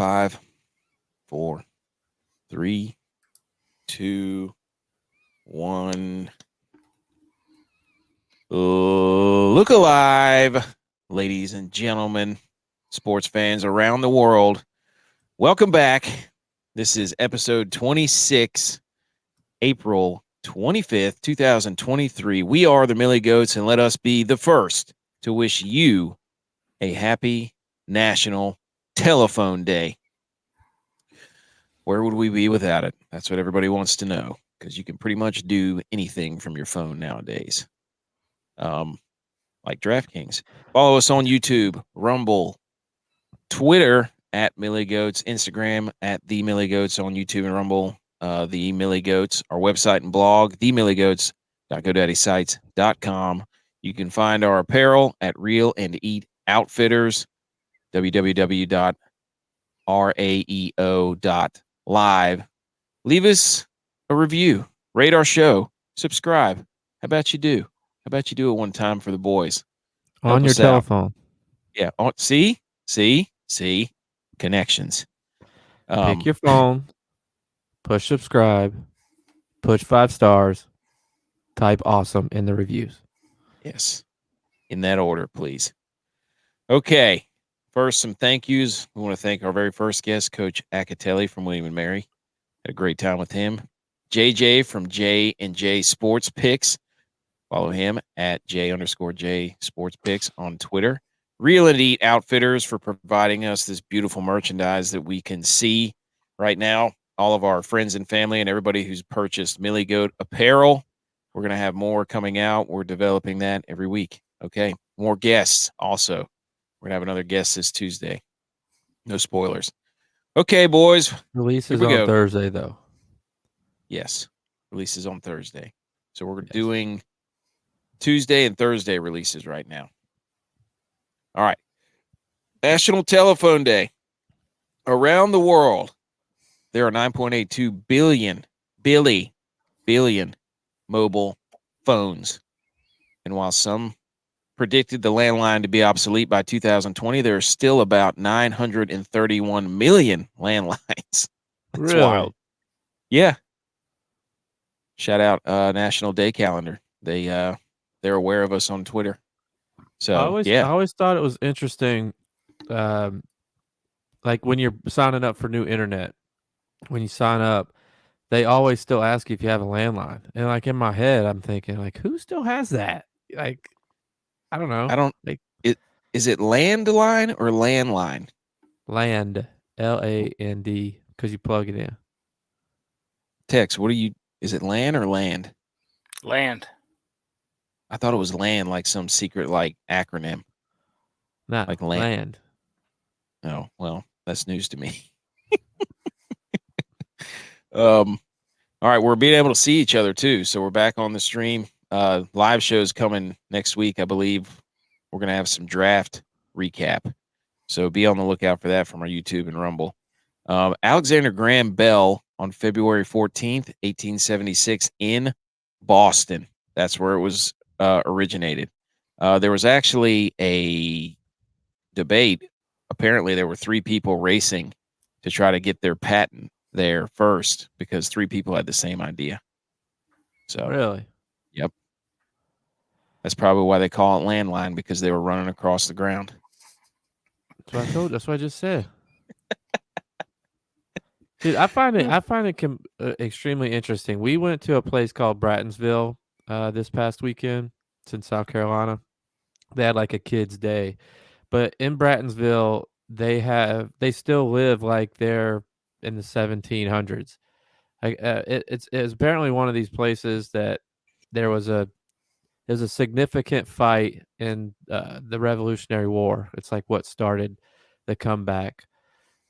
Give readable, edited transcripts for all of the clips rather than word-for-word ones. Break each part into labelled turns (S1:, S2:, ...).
S1: 5, 4, 3, 2, 1. Look alive, ladies and gentlemen, sports fans around the world. Welcome back. This is episode 26, April 25th, 2023. We are the Millie Goats, and let us be the first to wish you a happy National Telephone Day. Where would we be without it? That's what everybody wants to know, because you can pretty much do anything from your phone nowadays. Like DraftKings. Follow us on YouTube, Rumble, Twitter at Millie Goats, Instagram at The Millie Goats on YouTube and Rumble. The Millie Goats, our website and blog, themillygoats.godaddysites.com. You can find our apparel at Real and Eat Outfitters, www.raeo.live. Leave us a review, rate our show, subscribe. How about you do? How about you do it one time for the boys?
S2: Help on your telephone.
S1: Yeah. See? Connections.
S2: Pick your phone, push subscribe, push 5 stars, type awesome in the reviews.
S1: Yes. In that order, please. Okay. First, some thank yous. We want to thank our very first guest, Coach Acatelli from William & Mary. Had a great time with him. JJ from J&J Sports Picks. Follow him at J_J Sports Picks on Twitter. Real and Eat Outfitters for providing us this beautiful merchandise that we can see right now. All of our friends and family and everybody who's purchased Millie Goat apparel. We're going to have more coming out. We're developing that every week. Okay. More guests also. We're going to have another guest this Tuesday. No spoilers. Okay, boys.
S2: Releases on Thursday, though.
S1: Yes. Releases on Thursday. So we're doing Tuesday and Thursday releases right now. All right. National Telephone Day. Around the world, there are 9.82 billion mobile phones. And while some predicted the landline to be obsolete by 2020, there are still about 931 million landlines. That's
S2: really
S1: wild. Yeah. Shout out National Day Calendar. They're aware of us on Twitter. So
S2: I always thought it was interesting, like when you're signing up for new internet, when you sign up, they always still ask you if you have a landline. And like in my head, I'm thinking like, who still has that? Like, I don't know.
S1: Is it landline or landline?
S2: Land, LAND, because you plug it in.
S1: Tex, is it LAN or land?
S3: Land.
S1: I thought it was land, like some secret like acronym.
S2: Not like land.
S1: Oh, well, that's news to me. All right, we're being able to see each other too, so we're back on the stream. Live shows coming next week, I believe. We're gonna have some draft recap, so be on the lookout for that from our YouTube and Rumble. Alexander Graham Bell on February 14th, 1876 in Boston. That's where it was originated. There was actually a debate. Apparently, there were 3 people racing to try to get their patent there first because 3 people had the same idea. So
S2: really,
S1: yep, that's probably why they call it landline, because they were running across the ground.
S2: That's what I told. That's what I just said. Dude, I find it extremely interesting. We went to a place called Brattonsville this past weekend. It's in South Carolina. They had like a kids' day, but in Brattonsville, they still live like they're in the 1700s. Like it's apparently one of these places that there's a significant fight in the Revolutionary War. It's like what started the comeback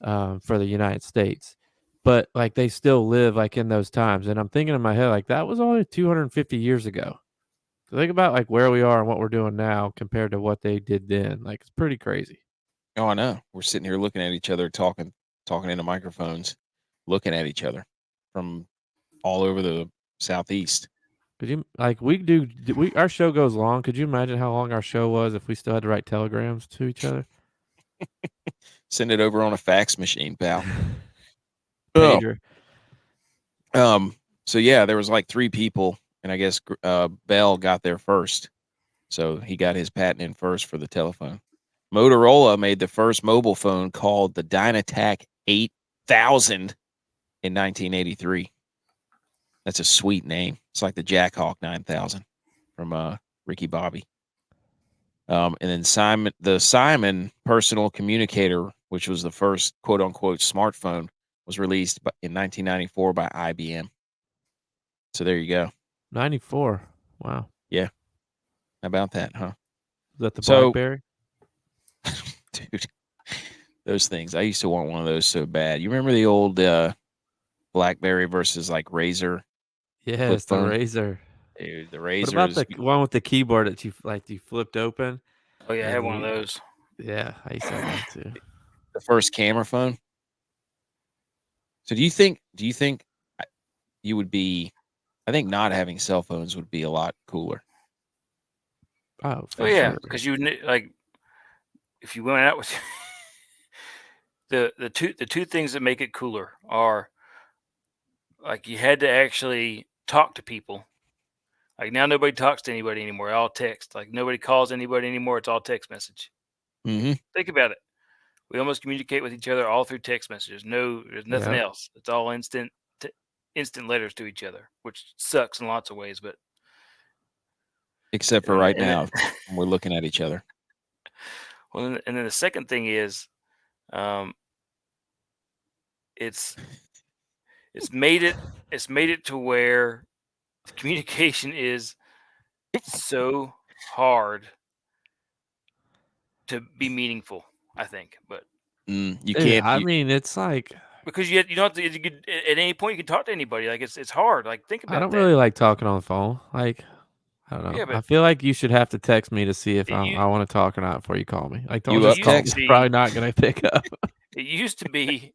S2: for the United States. But like they still live like in those times. And I'm thinking in my head, like that was only 250 years ago. So think about like where we are and what we're doing now compared to what they did then. Like it's pretty crazy.
S1: Oh, I know. We're sitting here looking at each other, talking into microphones, looking at each other from all over the Southeast.
S2: Could you our show goes long. Could you imagine how long our show was if we still had to write telegrams to each other?
S1: Send it over on a fax machine, pal.
S2: Pager.
S1: So yeah, there was like 3 people, and I guess Bell got there first. So he got his patent in first for the telephone. Motorola made the first mobile phone called the Dynatac 8000 in 1983. That's a sweet name. It's like the Jackhawk 9000 from Ricky Bobby. And then the Simon personal communicator, which was the first quote unquote smartphone, was released in 1994 by IBM. So there you go.
S2: 94. Wow.
S1: Yeah. How about that, huh?
S2: Is that the
S1: So,
S2: BlackBerry?
S1: dude, those things. I used to want one of those so bad. You remember the old BlackBerry versus like Razor flip
S2: Yes, the
S1: phone?
S2: Razor.
S1: Dude, the
S2: What
S1: Razor
S2: about
S1: is
S2: the one with the keyboard that you flipped open?
S3: Oh yeah, I
S2: And
S3: had one of those.
S2: Yeah, I used to have one too.
S1: the first camera phone. So do you think you would be? I think not having cell phones would be a lot cooler.
S2: Oh, for
S3: Oh yeah,
S2: sure.
S3: because you like if you went out with the two things that make it cooler are like you had to actually talk to people. Like now nobody talks to anybody anymore. All text. Like nobody calls anybody anymore. It's all text message.
S1: Mm-hmm.
S3: Think about it. We almost communicate with each other all through text messages. No, there's nothing
S2: Yep.
S3: else. It's all instant letters to each other, which sucks in lots of ways. But
S1: Except for
S3: and
S1: right
S3: then,
S1: now, when we're looking at each other.
S3: well, and then the second thing is, um, it's made it to where the communication is so hard to be meaningful. I think, but
S1: You
S2: Yeah,
S1: can't.
S2: I mean, it's like
S3: because you don't have to, you could, at any point you can talk to anybody. Like it's hard. Like think
S2: I
S3: about
S2: don't
S3: that.
S2: really like talking on the phone. Like, I don't know.
S3: Yeah,
S2: I
S3: but
S2: feel like you should have to text me to see if I
S3: you
S2: want to talk or not before you call me. Like, don't
S1: You
S2: just
S1: up
S2: call me.
S1: text?
S2: I'm probably not gonna pick up.
S3: it used to be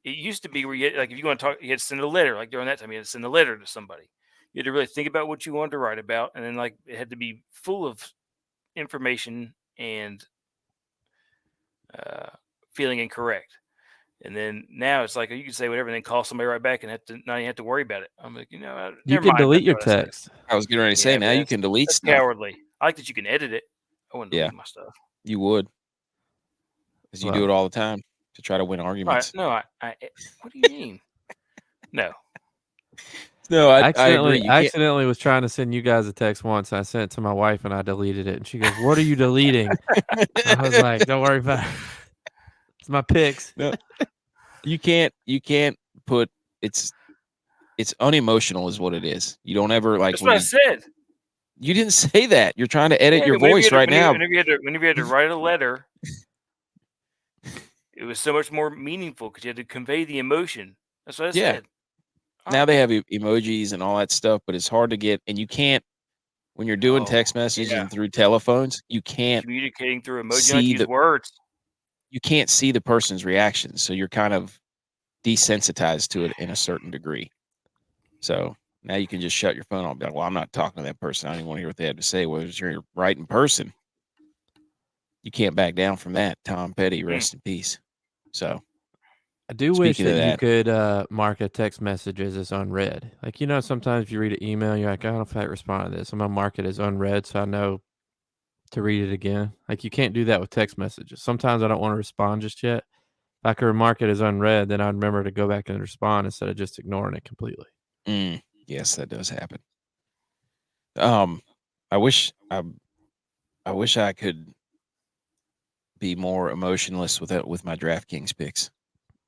S3: where you had, like if you want to talk, you had to send a letter. Like during that time, you had to send a letter to somebody. You had to really think about what you wanted to write about, and then like it had to be full of information and feeling incorrect. And then now it's like you can say whatever, and then call somebody right back, and not even have to worry about it. I'm like,
S2: You
S3: never
S2: can
S3: mind.
S2: delete
S3: That's
S2: your
S3: what I said.
S2: text.
S1: I was getting ready to say
S3: Yeah,
S1: now
S3: but
S1: you can delete
S3: that's
S1: stuff.
S3: cowardly. I like that you can edit it. I wouldn't
S1: Yeah.
S3: delete my stuff.
S1: You would, because you do it
S2: Well,
S1: all the time to try to win arguments.
S3: No, what do you mean? No.
S1: No, I agree. You
S2: I
S1: can't.
S2: accidentally was trying to send you guys a text once. I sent it to my wife and I deleted it. And she goes, "What are you deleting?" I was like, "Don't worry about it. It's my pics."
S1: No, you can't. You can't put it's unemotional is what it is. You don't ever like
S3: That's
S1: when
S3: what I said.
S1: you didn't say that. You're trying to edit
S3: Yeah,
S1: your voice right now.
S3: whenever you had to write a letter, it was so much more meaningful because you had to convey the emotion. That's what I
S1: Yeah.
S3: said.
S1: Now they have emojis and all that stuff, but it's hard to get, and you can't when you're doing text messages
S3: yeah.
S1: and through telephones, you can't
S3: Communicating through emoji,
S1: see
S3: like use words.
S1: you can't see the person's reaction, so you're kind of desensitized to it in a certain degree. So now you can just shut your phone off and be like, well, I'm not talking to that person. I don't even want to hear what they have to say. Whereas you're right in person, you can't back down from that. Tom Petty, rest in peace. So
S2: I do wish
S1: speaking of
S2: that you
S1: that,
S2: could mark a text messages as unread. Like, sometimes if you read an email, you're like, I don't know if I respond to this. I'm going to mark it as unread so I know to read it again. Like, you can't do that with text messages. Sometimes I don't want to respond just yet. If I could mark it as unread, then I'd remember to go back and respond instead of just ignoring it completely.
S1: yes, that does happen. I wish I could be more emotionless with my DraftKings picks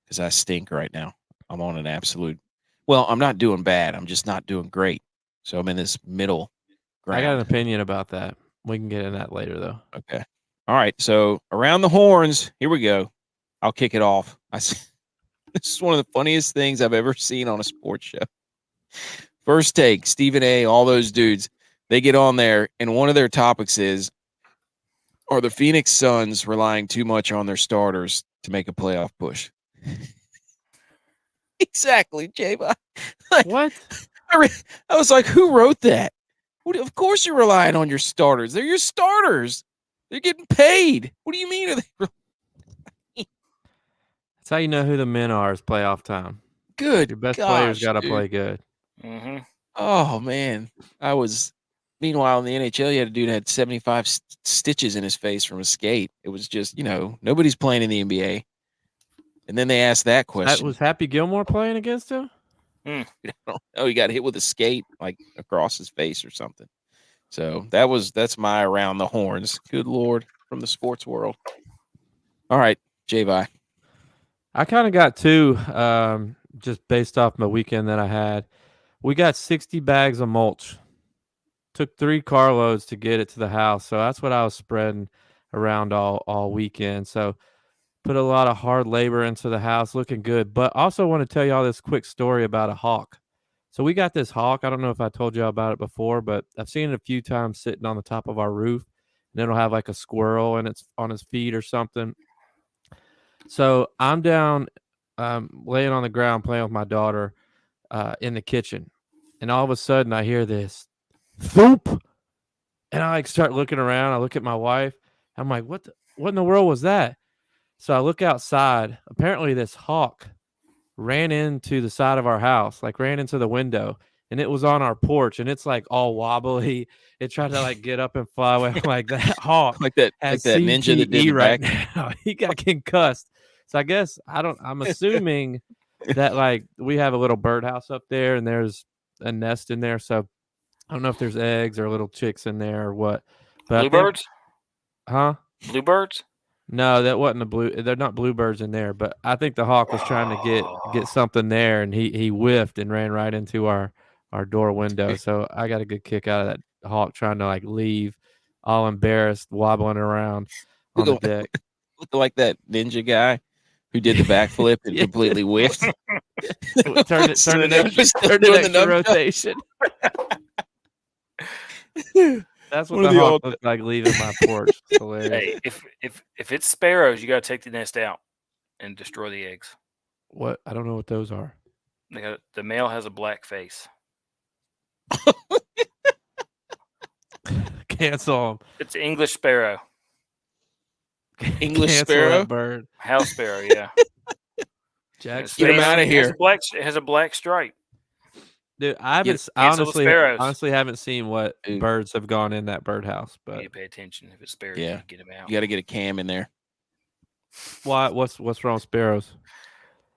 S1: because I stink right now. I'm on an absolute. Well, I'm not doing bad. I'm just not doing great. So I'm in this middle ground.
S2: I got an opinion about that. We can get in that later, though.
S1: Okay. All right. So around the horns, here we go. I'll kick it off. This is one of the funniest things I've ever seen on a sports show. First Take, Stephen A., all those dudes, they get on there, and one of their topics is, are the Phoenix Suns relying too much on their starters to make a playoff push? Exactly, J-Bot. Like,
S2: what?
S1: I was like, who wrote that? Of course you're relying on your starters. They're your starters. They're getting paid. What do you mean?
S2: That's how you know who the men are. Is playoff time.
S1: Good
S2: Your best players
S1: gosh,
S2: got to
S1: dude.
S2: play good.
S3: Mm-hmm.
S1: Oh man, meanwhile in the NHL, you had a dude that had 75 stitches in his face from a skate. It was just, nobody's playing in the NBA. And then they asked that question.
S2: Was Happy Gilmore playing against him?
S1: I don't know. He got hit with a skate like across his face or something. So that's my around the horns. Good Lord, from the sports world. All right, J-Vi.
S2: I kind of got two, just based off my weekend that I had. We got 60 bags of mulch. Took 3 carloads to get it to the house, so that's what I was spreading around all weekend. So put a lot of hard labor into the house, looking good. But also want to tell y'all this quick story about a hawk. So we got this hawk. I don't know if I told y'all about it before, but I've seen it a few times sitting on the top of our roof. And it'll have like a squirrel and it's on his feet or something. So I'm down, laying on the ground playing with my daughter in the kitchen, and all of a sudden I hear this thump, and I like start looking around. I look at my wife. I'm like, what in the world was that? So I look outside. Apparently, this hawk ran into the side of our house, like ran into the window, and it was on our porch, and it's like all wobbly. It tried to like get up and fly away. Like that hawk
S1: like that
S2: has
S1: ninja that did
S2: CTE
S1: the
S2: right
S1: back.
S2: now. He got concussed. So I guess I'm assuming that like we have a little birdhouse up there, and there's a nest in there. So I don't know if there's eggs or little chicks in there or what. But
S3: Bluebirds?
S2: Huh?
S3: Bluebirds?
S2: No, that wasn't a blue. They're not bluebirds in there, but I think the hawk was trying to get something there, and he whiffed and ran right into our door window. So I got a good kick out of that hawk trying to like leave, all embarrassed, wobbling around on the deck.
S1: Looking like that ninja guy who did the backflip and
S2: Yeah,
S1: completely whiffed.
S2: Turned it extra rotation. That's what the hawk looked like leaving my porch. It's hilarious.
S3: Hey, if it's sparrows, you got to take the nest out and destroy the eggs.
S2: What? I don't know what those are.
S3: The male has a black face.
S2: Cancel them.
S3: It's an English sparrow.
S1: English
S2: Cancel
S1: sparrow?
S2: that bird.
S3: House sparrow, yeah.
S2: Jack,
S1: get him out of here.
S3: It has a black stripe.
S2: Dude, I honestly haven't seen what birds have gone in that birdhouse. But
S3: you need to pay attention. If it's sparrows,
S1: yeah,
S3: you get them out.
S1: You got to get a cam in there.
S2: Why? What's wrong with sparrows?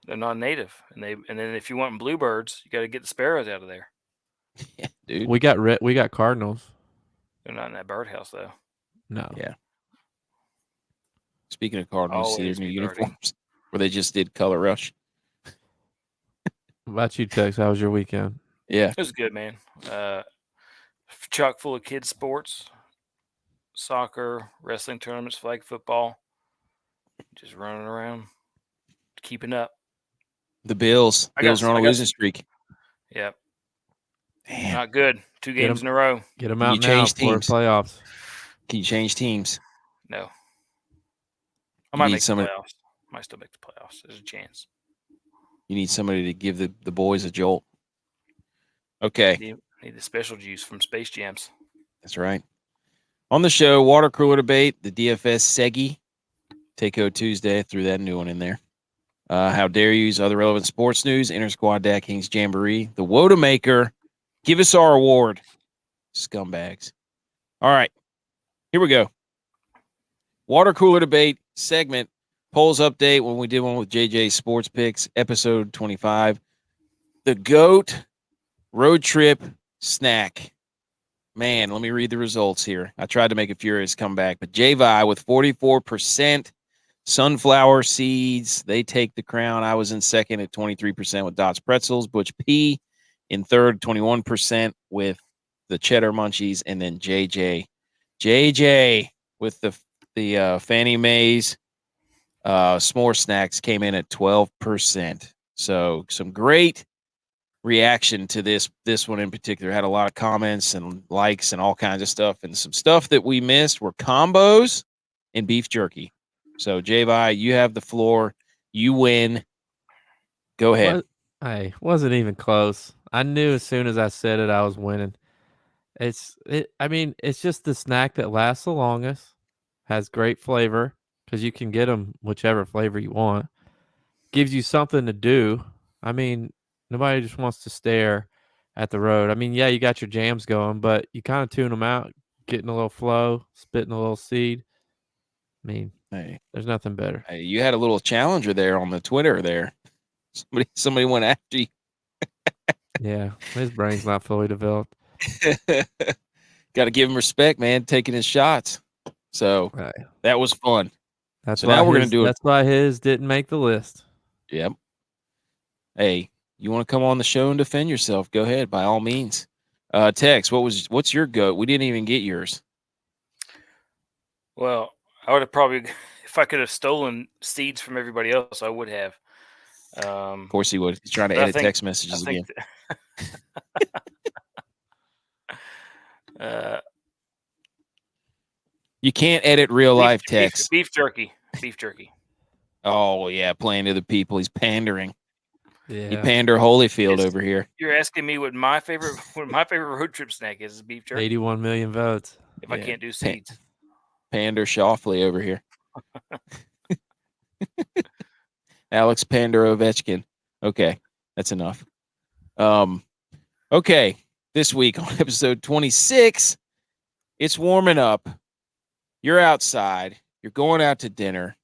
S3: They're not native, and then if you want bluebirds, you got to get the sparrows out of there.
S1: Yeah, dude.
S2: We got cardinals.
S3: They're not in that birdhouse though.
S2: No.
S1: Yeah. Speaking of Cardinals, see their new uniforms where they just did Color Rush.
S2: What about you, Tex? How was your weekend?
S1: Yeah,
S3: it was good, man. Chock full of kids sports, soccer, wrestling tournaments, flag football, just running around, keeping up.
S1: The Bills are on a losing streak.
S3: Yep.
S1: Damn.
S3: Not good. 2 games in a row.
S2: Get them out now for playoffs.
S1: Can you change teams?
S3: No. I might make the playoffs. Might still make the playoffs. There's a chance.
S1: You need somebody to give the boys a jolt. Okay.
S3: Need the special juice from Space Jams.
S1: That's right. On the show, water cooler debate, the DFS Segi. Takeo Tuesday, threw that new one in there. How dare you use other relevant sports news, Intersquad Dad-Kings Jamboree, the Woda Maker. Give us our award, scumbags. All right, here we go. Water cooler debate segment, polls update when we did one with JJ Sports Picks, episode 25. The GOAT road trip snack. Man, let me read the results here. I tried to make a furious comeback, but J-Vi with 44%. Sunflower seeds, they take the crown. I was in second at 23% with Dots Pretzels. Butch P in third, 21% with the Cheddar Munchies. And then JJ with the Fannie Mae's s'more snacks came in at 12%. So some great reaction to this one in particular. Had a lot of comments and likes and all kinds of stuff. And some stuff that we missed were combos and beef jerky. So, J-Vi, you have the floor. You win. Go ahead.
S2: Hey, wasn't even close. I knew as soon as I said it, I was winning. It's just the snack that lasts the longest, has great flavor, because you can get them whichever flavor you want. gives you something to do. I mean, nobody just wants to stare at the road. I mean, yeah, you got your jams going, but you kind of tune them out, getting a little flow, spitting a little seed. I mean,
S1: Hey,
S2: there's nothing better.
S1: hey, you had a little challenger there on the Twitter there. Somebody went after you.
S2: Yeah, his brain's not fully developed.
S1: Got to give him respect, man, taking his shots. So
S2: Right.
S1: that was fun.
S2: That's
S1: So
S2: why
S1: now we're going to do it.
S2: That's why his didn't make the list.
S1: Yep. Hey, you want to come on the show and defend yourself? Go ahead, by all means. Tex, what's your goat? We didn't even get yours.
S3: Well, I would have probably, if I could have stolen seeds from everybody else, I would have.
S1: Of course he would. He's trying to
S3: But I
S1: edit
S3: think-
S1: text messages again. You can't edit real life text.
S3: Beef jerky. Beef jerky.
S1: Oh yeah, playing to the people. He's pandering.
S2: Yeah.
S1: You pander Holyfield
S3: It's-
S1: over here.
S3: You're asking me what my favorite road trip snack is beef jerky.
S2: 81 million votes.
S3: If I can't do seeds.
S1: Pander Shoffley over here. Alex Pander Ovechkin. Okay, that's enough. Okay, this week on episode 26, it's warming up. You're outside. You're going out to dinner.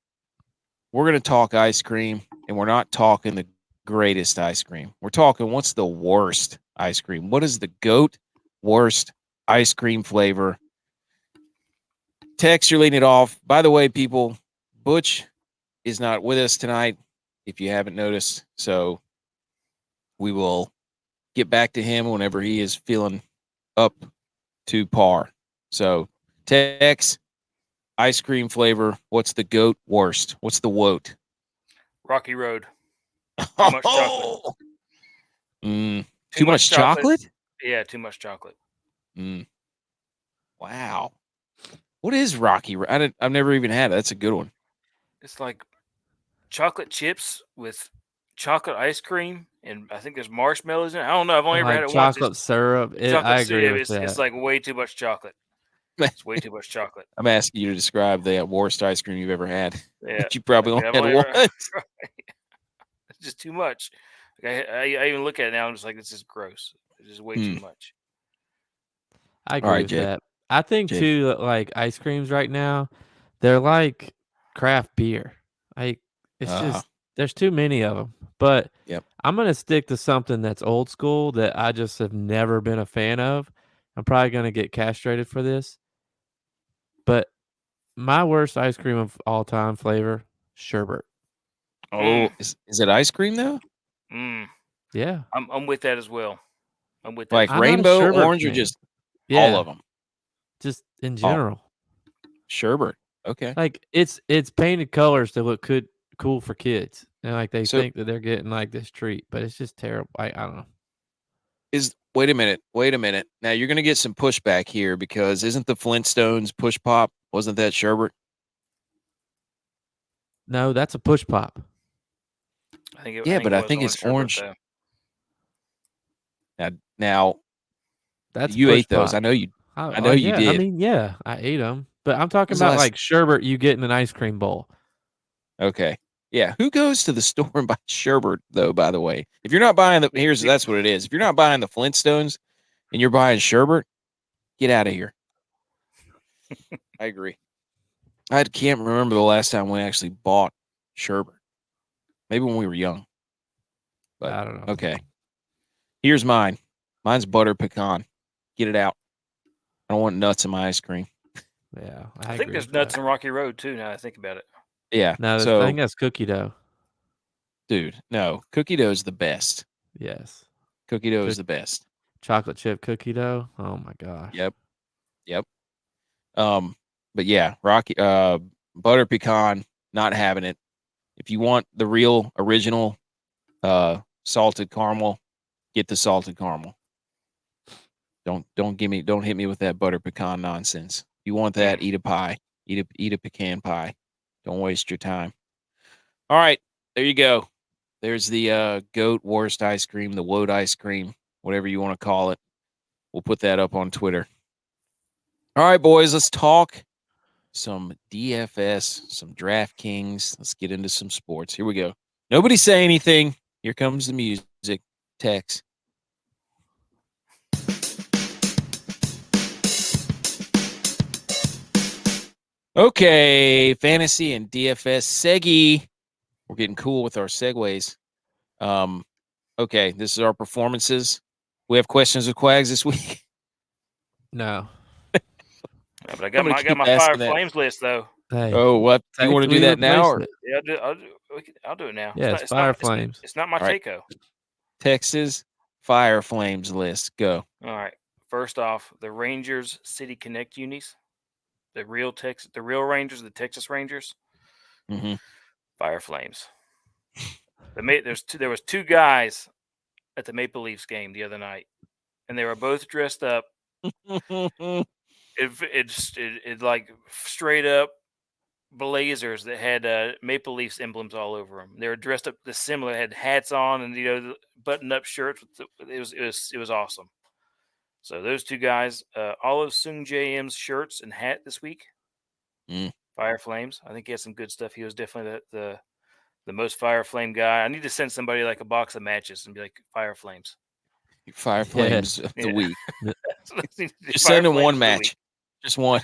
S1: We're going to talk ice cream, and we're not talking the greatest ice cream. We're talking what's the worst ice cream? What is the GOAT worst ice cream flavor? Tex, you're leading it off. By the way, people, Butch is not with us tonight, if you haven't noticed. So we will get back to him whenever he is feeling up to par. So, Tex, ice cream flavor, what's the GOAT worst? What's the WOT?
S3: Rocky Road. Too much chocolate.
S1: Too much chocolate?
S3: Yeah, too much chocolate.
S1: Wow. What is Rocky Road? I've never even had it. That's a good one.
S3: It's like chocolate chips with chocolate ice cream, and I think there's marshmallows in it. I don't know. I've only ever had it
S2: chocolate
S3: once.
S2: syrup. I agree with that.
S3: It's like way too much chocolate. It's way too much chocolate.
S1: I'm asking you to describe the worst ice cream you've ever had.
S3: Yeah,
S1: You probably only had one.
S3: It's just too much. Like I even look at it now. I'm just like, this is gross. It's just way too much.
S2: I agree with that. I think too that like ice creams right now, they're like craft beer. Like it's just there's too many of them. But I'm gonna stick to something that's old school that I just have never been a fan of. I'm probably gonna get castrated for this. But my worst ice cream of all time flavor, sherbet.
S1: Oh, is it ice cream though?
S2: Yeah,
S3: I'm with that as well. I'm with that.
S1: Like
S2: I'm
S1: rainbow,
S2: not a
S1: orange, or
S2: fan.
S1: just
S2: Yeah.
S1: all of them?
S2: Just in general.
S1: Sherbet. Okay.
S2: Like it's painted colors to look cool for kids, and like they think that they're getting like this treat, but it's just terrible. I don't know.
S1: Wait a minute. Now you're gonna get some pushback here because isn't the Flintstones push pop? Wasn't that sherbet?
S2: No, that's a push pop.
S3: I think
S1: it's orange. Now
S2: that's
S1: you ate
S2: pop.
S1: those. I know you. I know you did.
S2: I mean, yeah, I ate them, but I'm talking about like sherbet you get in an ice cream bowl.
S1: Okay. Yeah. Who goes to the store and buys sherbet though? By the way, if you're not buying that's what it is. If you're not buying the Flintstones and you're buying sherbet, get out of here. I agree. I can't remember the last time we actually bought sherbet. Maybe when we were young. But
S2: I don't know.
S1: Okay. Here's mine. Mine's butter pecan. Get it out. I don't want nuts in my ice cream.
S2: Yeah.
S3: I think there's nuts in Rocky Road too, now that I think about it.
S1: Yeah.
S2: No, I think that's cookie dough.
S1: Dude, no. Cookie dough is the best.
S2: Yes.
S1: Cookie dough is the best.
S2: Chocolate chip cookie dough. Oh my gosh.
S1: Yep. But yeah, Rocky butter pecan, not having it. If you want the real original salted caramel, get the salted caramel. Don't hit me with that butter pecan nonsense. If you want that, eat a pie. Eat a pecan pie. Don't waste your time. All right, there you go. There's the GOAT worst ice cream, the WOT ice cream, whatever you want to call it. We'll put that up on Twitter. All right, boys, let's talk some DFS, some DraftKings. Let's get into some sports. Here we go. Nobody say anything. Here comes the music. Tex. Okay, fantasy and DFS Seggy. We're getting cool with our segues. Okay, this is our performances. We have questions with Quags this week.
S2: No.
S3: Yeah, but I got my
S1: keep
S3: Fire
S1: asking that.
S3: Flames list though.
S2: Hey.
S1: Oh, what? You want to do
S2: we
S1: that now?
S2: replaced
S1: Or
S2: it.
S3: Yeah, I'll do it now.
S2: Yeah, it's Fire Flames.
S3: It's not my
S1: All right.
S3: Taco.
S1: Texas Fire Flames list. Go.
S3: All right. First off, the Rangers City Connect unis, the real Rangers, the Texas Rangers,
S1: Mm-hmm.
S3: Fire Flames. There was two guys at the Maple Leafs game the other night, and they were both dressed up. It like straight up blazers that had Maple Leafs emblems all over them. They were dressed up similar, had hats on, and button up shirts. It was awesome. So those two guys, Olive Sung JM's shirts and hat this week. Fire Flames. I think he had some good stuff. He was definitely the most Fire Flame guy. I need to send somebody like a box of matches and be like, Fire Flames.
S1: Fire Flames of the week. Just send him one match. Just one.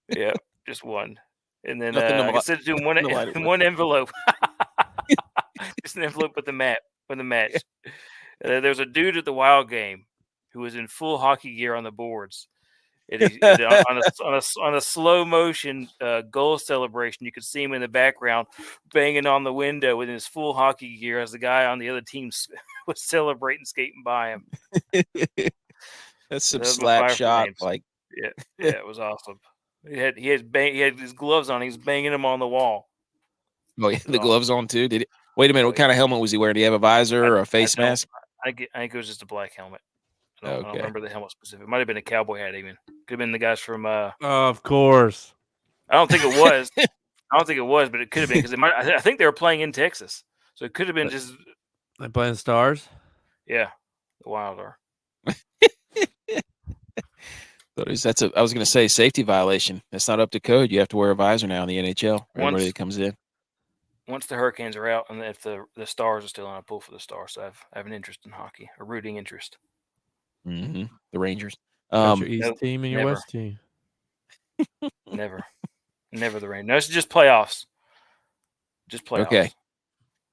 S3: Yeah, just one. And then
S1: Nothing
S3: I can send it to him one envelope. Just an envelope with the match. There's a dude at the Wild game who was in full hockey gear on the boards. On a slow motion goal celebration, you could see him in the background banging on the window with his full hockey gear as the guy on the other team was celebrating, skating by him.
S1: That's some slap shot. Flames. Like,
S3: yeah, it was awesome. He had his gloves on. He was banging them on the wall.
S1: Oh yeah, the gloves on too. Did it? Wait a minute. What kind of helmet was he wearing? Do you have a visor or a face mask?
S3: I think it was just a black helmet. I don't remember the helmet specific. It might have been a cowboy hat even. Could have been the guys from
S2: of course.
S3: I don't think it was. But it could have been because I think they were playing in Texas. So it could have been just
S2: they playing Stars?
S3: Yeah. The Wild are.
S1: I was going to say safety violation. That's not up to code. You have to wear a visor now in the NHL. Everybody that comes in.
S3: Once the Hurricanes are out, and if the Stars are still on, I pull for the Stars. So I have an interest in hockey, a rooting interest.
S1: Mm-hmm. The Rangers.
S2: Got your East team and your West team.
S3: Never the Rangers. No, it's just playoffs. Just playoffs.
S1: Okay.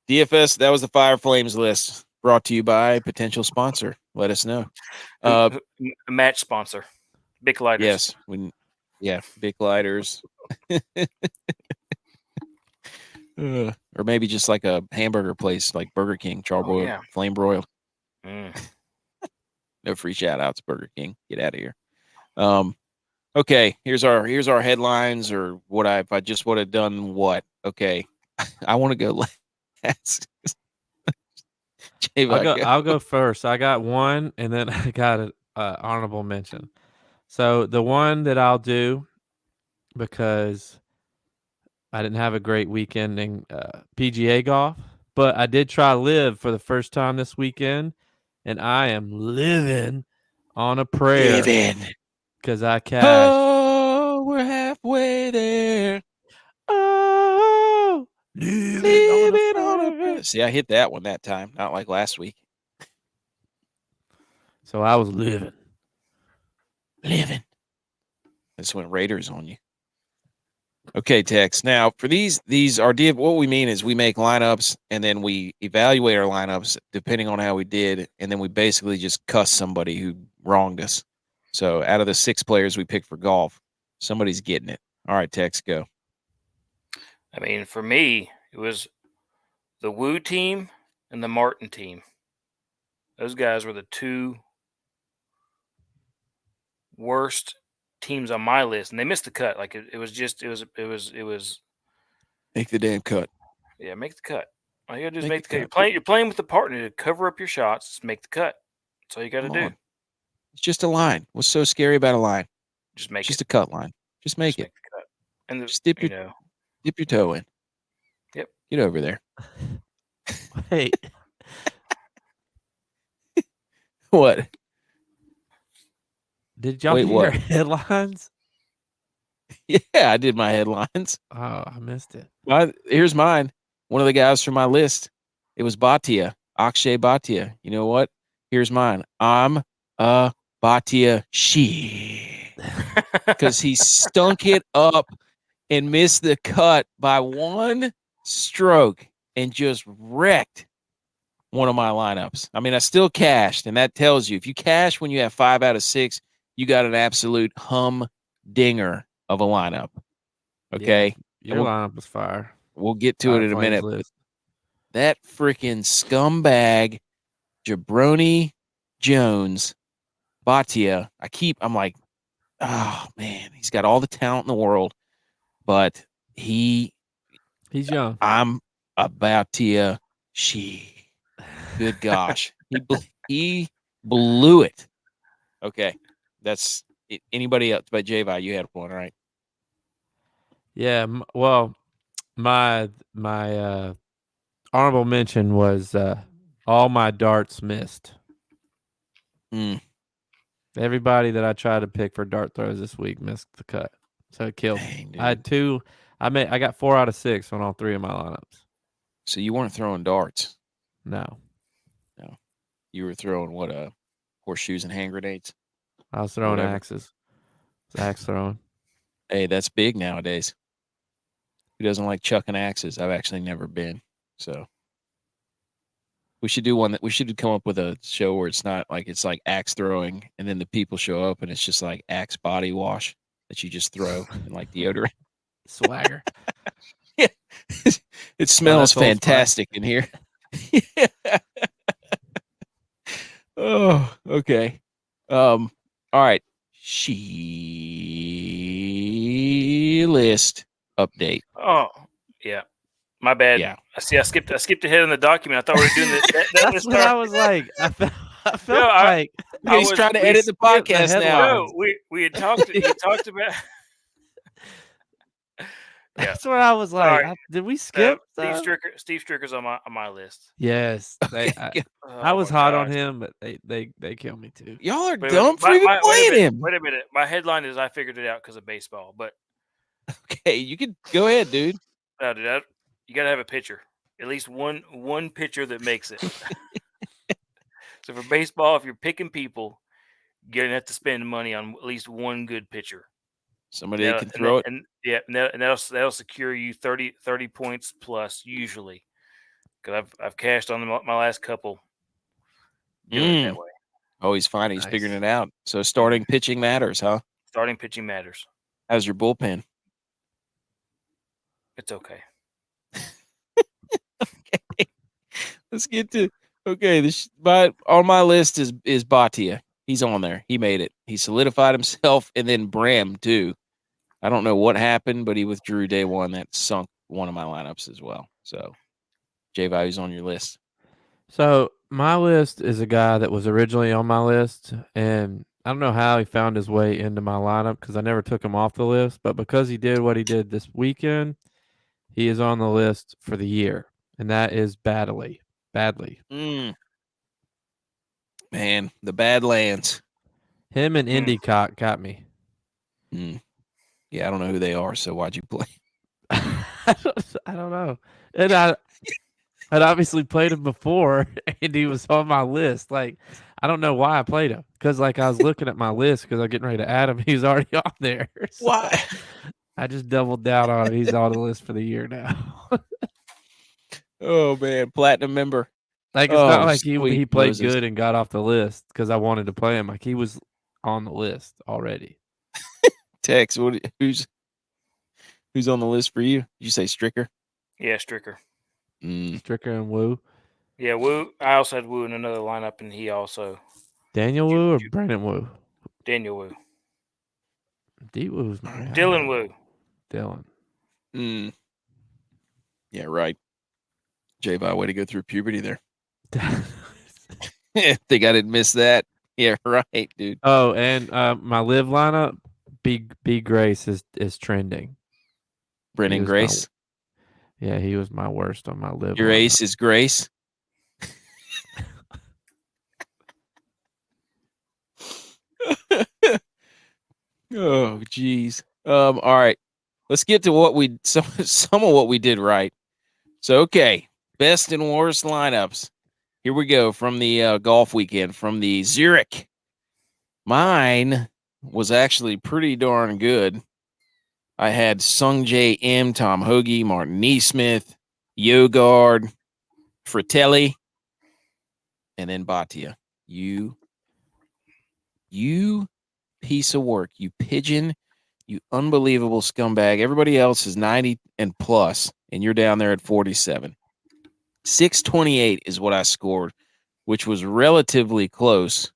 S1: DFS. That was the Fire Flames list. Brought to you by potential sponsor. Let us know.
S3: Match sponsor. Big Lighters.
S1: Yes. Big Lighters. Or maybe just like a hamburger place like Burger King, charbroiled, flame broiled. No free shout outs, Burger King. Get out of here. Okay, here's our headlines or what if I just would have done what? Okay. I want to go last.
S2: I'll go first. I got one and then I got an honorable mention. So the one that I'll do, because I didn't have a great weekend in PGA golf, but I did try live for the first time this weekend, and I am living on a prayer. Because I cashed.
S1: Oh, we're halfway there.
S2: Oh,
S1: living on a prayer. See, I hit that one that time, not like last week.
S2: So I was living.
S1: This went Raiders on you. Okay, Tex. Now, for these what we mean is we make lineups and then we evaluate our lineups depending on how we did, and then we basically just cuss somebody who wronged us. So out of the 6 players we picked for golf, somebody's getting it. All right, Tex, go.
S3: I mean, for me, it was the Wu team and the Martin team. Those guys were the 2 worst teams on my list, and they missed the cut. Like it was
S1: make the damn cut.
S3: Yeah, make the cut. All you gotta do is make the cut. You're playing with the partner to cover up your shots. Just make the cut. That's all you gotta do.
S1: It's just a line. What's so scary about a line?
S3: Just make
S1: just a cut line. Just make it.
S3: Make the cut. And
S1: just dip your toe in.
S3: Yep.
S1: Get over there.
S2: Wait.
S1: What?
S2: Did y'all hear headlines?
S1: Yeah, I did my headlines.
S2: Oh, I missed it.
S1: Here's mine. One of the guys from my list It was Bhatia, Akshay Bhatia. You know what? Here's mine. I'm a Bhatia she. Because he stunk it up and missed the cut by one stroke and just wrecked one of my lineups. I mean, I still cashed, and that tells you if you cash when you have 5 out of 6, you got an absolute humdinger of a lineup. Okay,
S2: Your lineup was fire.
S1: We'll get to
S2: Fire
S1: it in a
S2: Flames
S1: minute.
S2: list.
S1: That freaking scumbag, Jabroni Jones, Bhatia. I'm like, oh man, he's got all the talent in the world, but
S2: he's young.
S1: I'm a Bhatia she. Good gosh, he blew it. Okay, that's it. Anybody else? But J-Vi, you had one, right?
S2: Yeah. Well, my honorable mention was all my darts missed. Everybody that I tried to pick for dart throws this week missed the cut, so it killed me. I had 2. I got 4 out of 6 on all 3 of my lineups.
S1: So you weren't throwing darts?
S2: No.
S1: You were throwing what? Horseshoes and hand grenades?
S2: I was throwing axes. Axe throwing.
S1: Hey, that's big nowadays. Who doesn't like chucking axes? I've actually never been. So we should do one that we should come up with a show where it's not like it's like axe throwing, and then the people show up and it's just like axe body wash that you just throw and like deodorant.
S2: Swagger.
S1: Yeah. It smells fantastic in here. Oh, okay. All right. She list update.
S3: Oh, yeah. My bad.
S1: Yeah.
S3: I skipped ahead in the document. I thought we were doing that.
S2: That's what I was like. I felt like
S1: he's trying to edit the podcast now.
S3: No, we had talked. You talked about. Yeah.
S2: That's what I was like.
S3: Right.
S2: Did we skip?
S3: Steve Stricker's on my list.
S2: Yes. I was hot on him, but they kill me too.
S1: Y'all are dumb for even playing him.
S3: Wait a minute. My headline is I figured it out because of baseball, but
S1: okay, you can go ahead, dude.
S3: No, dude, you gotta have a pitcher. At least one pitcher that makes it. So for baseball, if you're picking people, you're gonna have to spend money on at least one good pitcher.
S1: Somebody that can throw it.
S3: And that'll secure you 30 points plus usually. Because I've cashed on my last couple. Doing it that way.
S1: Oh, he's fine. He's figuring it out. So starting pitching matters, huh?
S3: Starting pitching matters.
S1: How's your bullpen?
S3: It's okay.
S1: Okay. Let's get to on my list is Bhatia. He's on there. He made it. He solidified himself, and then Bram too. I don't know what happened, but he withdrew day one. That sunk one of my lineups as well. So, J-Vi, who's on your list?
S2: So my list is a guy that was originally on my list, and I don't know how he found his way into my lineup because I never took him off the list. But because he did what he did this weekend, he is on the list for the year, and that is Badly.
S1: Man, the Badlands.
S2: Him and Endicott got me.
S1: Yeah, I don't know who they are, so why'd you play?
S2: I don't know. And I had obviously played him before, and he was on my list. Like, I don't know why I played him. Because, like, I was looking at my list because I'm getting ready to add him. He's already on there. So
S1: why?
S2: I just doubled down on him. He's on the list for the year now.
S1: Oh, man. Platinum member.
S2: Like, it's not like he played
S1: Moses.
S2: good and got off the list because I wanted to play him. Like, he was on the list already.
S1: Tex, who's on the list for you? Did you say Stricker?
S3: Yeah, Stricker.
S2: Stricker and Wu.
S3: Yeah, Wu. I also had Wu in another lineup, and he also.
S2: Daniel Wu or Brandon Wu?
S3: Daniel Wu.
S2: D Wu's my guy.
S3: Dylan Wu.
S2: Dylan.
S1: Yeah, right. J-Vi, way to go through puberty there. Think I didn't miss that. Yeah, right, dude.
S2: Oh, and my live lineup, B Grace is trending.
S1: Brennan Grace.
S2: Yeah, he was my worst on my live.
S1: Your ace is Grace. Oh, geez. All right. Let's get to some of what we did right. So, okay, best and worst lineups. Here we go from the golf weekend from the Zurich. Mine was actually pretty darn good. I had Sung J M, Tom Hoagie, Martin Neesmith, Yogard, Fratelli, and then Batia. You piece of work. You pigeon. You unbelievable scumbag. Everybody else is 90 and plus, and you're down there at 47. 628 is what I scored, which was relatively close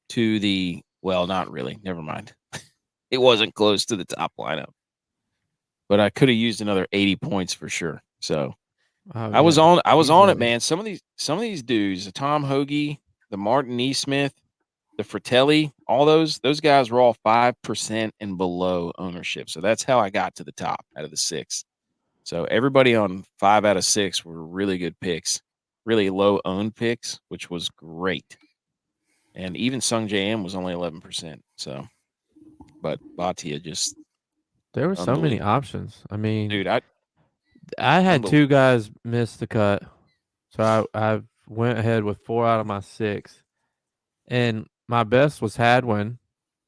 S1: to the, well, not really. Never mind. It wasn't close to the top lineup. But I could have used another 80 points for sure. So I was on it, man. Some of these dudes, the Tom Hoagie, the Martin Neesmith, the Fratelli, all those guys were all 5% and below ownership. So that's how I got to the top out of the 6. So everybody on 5 out of 6 were really good picks, really low owned picks, which was great. And even Sung JM was only 11%. So, but Batia just,
S2: there were so many options. I mean,
S1: dude,
S2: I had 2 guys miss the cut, so I went ahead with 4 out of my 6, and my best was Hadwin.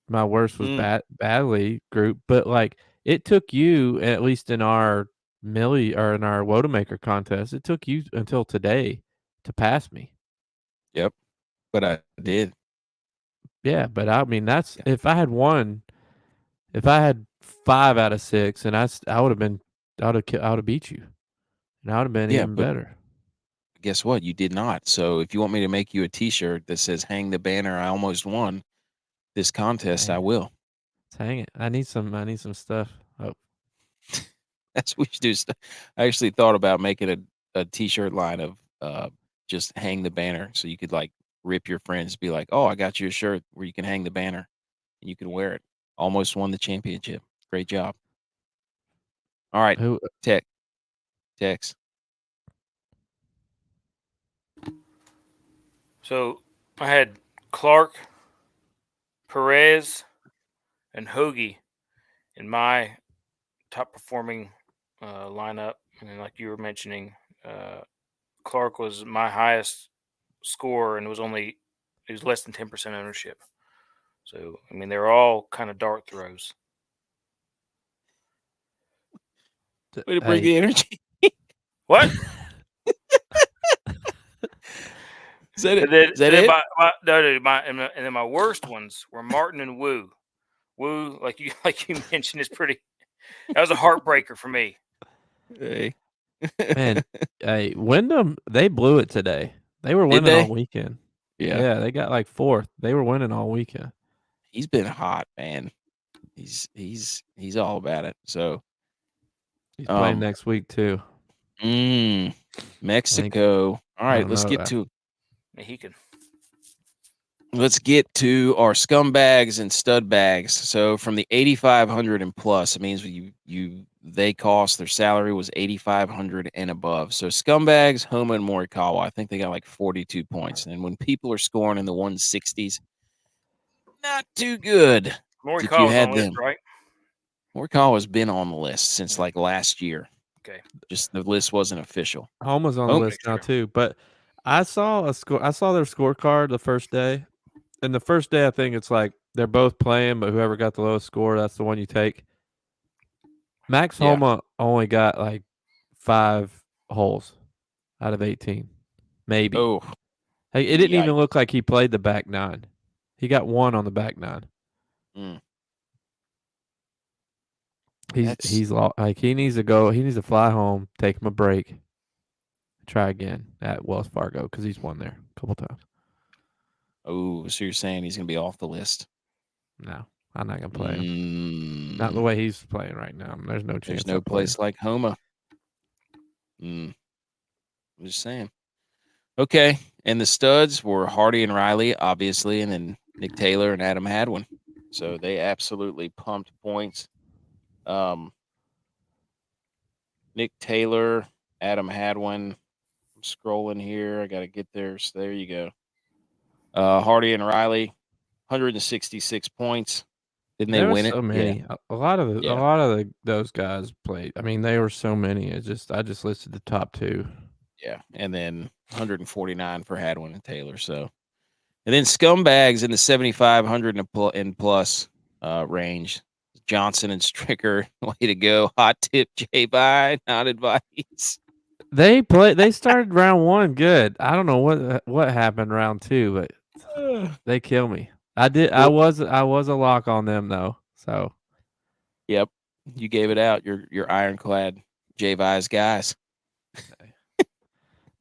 S2: My worst was Badley group, but like it took you, at least in our Millie or in our Wodamaker contest, it took you until today to pass me.
S1: Yep, but I did.
S2: Yeah, but I mean that's if I had 5 out of 6, and I would have beat you, and I would have been even better.
S1: Guess what? You did not. So if you want me to make you a T-shirt that says "Hang the banner, I almost won this contest," I will.
S2: Let's hang it. I need some stuff. Oh.
S1: That's what we should do. I actually thought about making a T-shirt line of just hang the banner, so you could like rip your friends, be like, "Oh, I got you a shirt where you can hang the banner, and you can wear it." Almost won the championship. Great job. All right, Tex.
S3: So I had Clark, Perez, and Hoagie in my top performing lineup. And like you were mentioning, Clark was my highest score, and it was less than 10% ownership. So I mean, they're all kind of dart throws.
S1: Way to bring the energy.
S3: What?
S1: Is that it?
S3: Is
S1: that it?
S3: And then my worst ones were Martin and Wu. Wu, like you mentioned, is pretty. That was a heartbreaker for me.
S1: Hey.
S2: Man, hey, Wyndham, they blew it today. They were winning all weekend. Yeah, they got like 4th. They were winning all weekend.
S1: He's been hot, man. He's all about it. So
S2: he's playing next week too.
S1: Mexico. All right, let's get to
S3: Mexican.
S1: Let's get to our scumbags and stud bags. So from the 8,500 and plus, it means their salary was 8,500 and above. So scumbags, Homa and Morikawa, I think they got like 42 points. And when people are scoring in the 160s, not too good.
S3: Morikawa's on the list, right?
S1: Morikawa's been on the list since like last year.
S3: Okay.
S1: Just the list wasn't official.
S2: Homa's on the list now too. But I saw their scorecard the first day. And the first day, I think it's like they're both playing, but whoever got the lowest score, that's the one you take. Max Homa only got like 5 holes out of 18, maybe.
S1: Oh,
S2: hey, it didn't even look like he played the back 9. He got 1 on the back 9. He's like he needs to go. He needs to fly home, take him a break, try again at Wells Fargo because he's won there a couple times.
S1: Oh, so you're saying he's going to be off the list?
S2: No, I'm not going to play him. Not the way he's playing right now. There's no chance.
S1: There's no place like Homa. I'm just saying. Okay, and the studs were Hardy and Riley, obviously, and then Nick Taylor and Adam Hadwin. So they absolutely pumped points. Nick Taylor, Adam Hadwin. I'm scrolling here. I got to get there. So there you go. Hardy and Riley, 166 points. Didn't they win it?
S2: So many. Yeah. A lot of those guys played. I mean, there were so many. I just listed the top 2.
S1: Yeah, and then 149 for Hadwin and Taylor. So, and then scumbags in the 7,500 and plus range. Johnson and Stricker, way to go! Hot tip, J-Bye, not advice.
S2: They started round 1 good. I don't know what happened round 2, but they kill me. I was a lock on them though. So
S1: Yep, you gave it out. Your ironclad J-Bye's guys.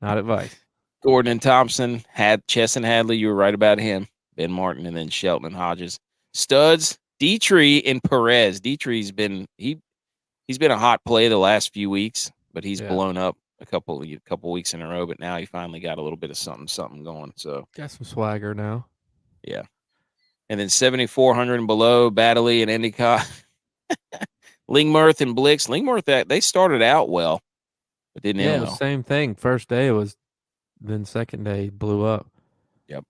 S2: not advice.
S1: Gordon and Thompson had Chess and Hadley. You were right about him. Ben Martin and then Shelton and Hodges. Studs, Dietrich and Perez. Dietrich's been he's been a hot play the last few weeks, but he's blown up a couple weeks in a row. But now he finally got a little bit of something going. So
S2: Got some swagger now.
S1: yeah. And then 7,400 and below, Baddeley and Endicott. Lingmirth and Blix. Lingmirth, they started out well, but didn't end
S2: Yeah, it
S1: well.
S2: was same thing. First day it was, then second day blew up.
S1: Yep.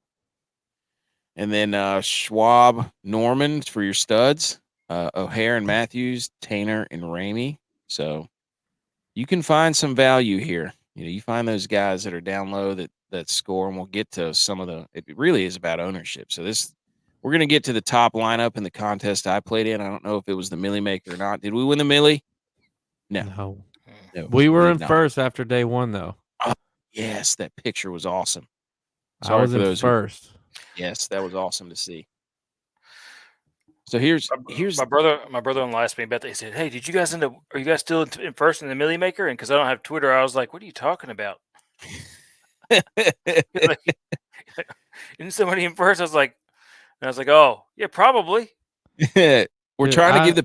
S1: And then Schwab, Norman for your studs. O'Hare and Matthews, Tainer and Ramey. So you can find some value here. You find those guys that are down low that score, and we'll get to some of the. It really is about ownership. So we're going to get to the top lineup in the contest I played in. I don't know if it was the Millie Maker or not. Did we win the Millie? No.
S2: We were in
S1: did not.
S2: first after day 1 though.
S1: Oh, yes, that picture was awesome.
S2: I was in first.
S1: Yes, that was awesome to see. So here's
S3: my brother-in-law asked me about that. He said, "Hey, are you guys still in first in the Millie Maker?" And because I don't have Twitter, I was like, "What are you talking about?" Isn't somebody in first? I was like, "Oh, yeah, probably."
S1: We're trying to give the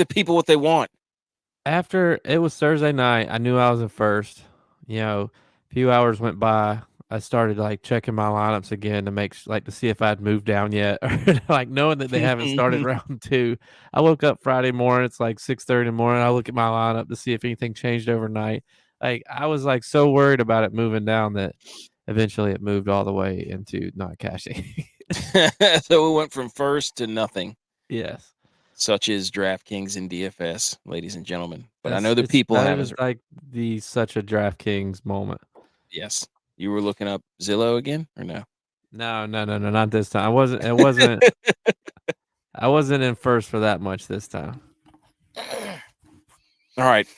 S1: people what they want.
S2: After it was Thursday night, I knew I was in first. A few hours went by. I started checking my lineups again to see if I'd moved down yet, or knowing that they haven't started round 2. I woke up Friday morning. It's 6:30 in the morning. I look at my lineup to see if anything changed overnight. I was so worried about it moving down that eventually it moved all the way into not cashing.
S1: So we went from first to nothing.
S2: Yes.
S1: Such is DraftKings and DFS, ladies and gentlemen. But I know the people
S2: that
S1: have
S2: is such a DraftKings moment.
S1: Yes. You were looking up Zillow again or no?
S2: No, not this time. I wasn't in first for that much this time.
S1: All right.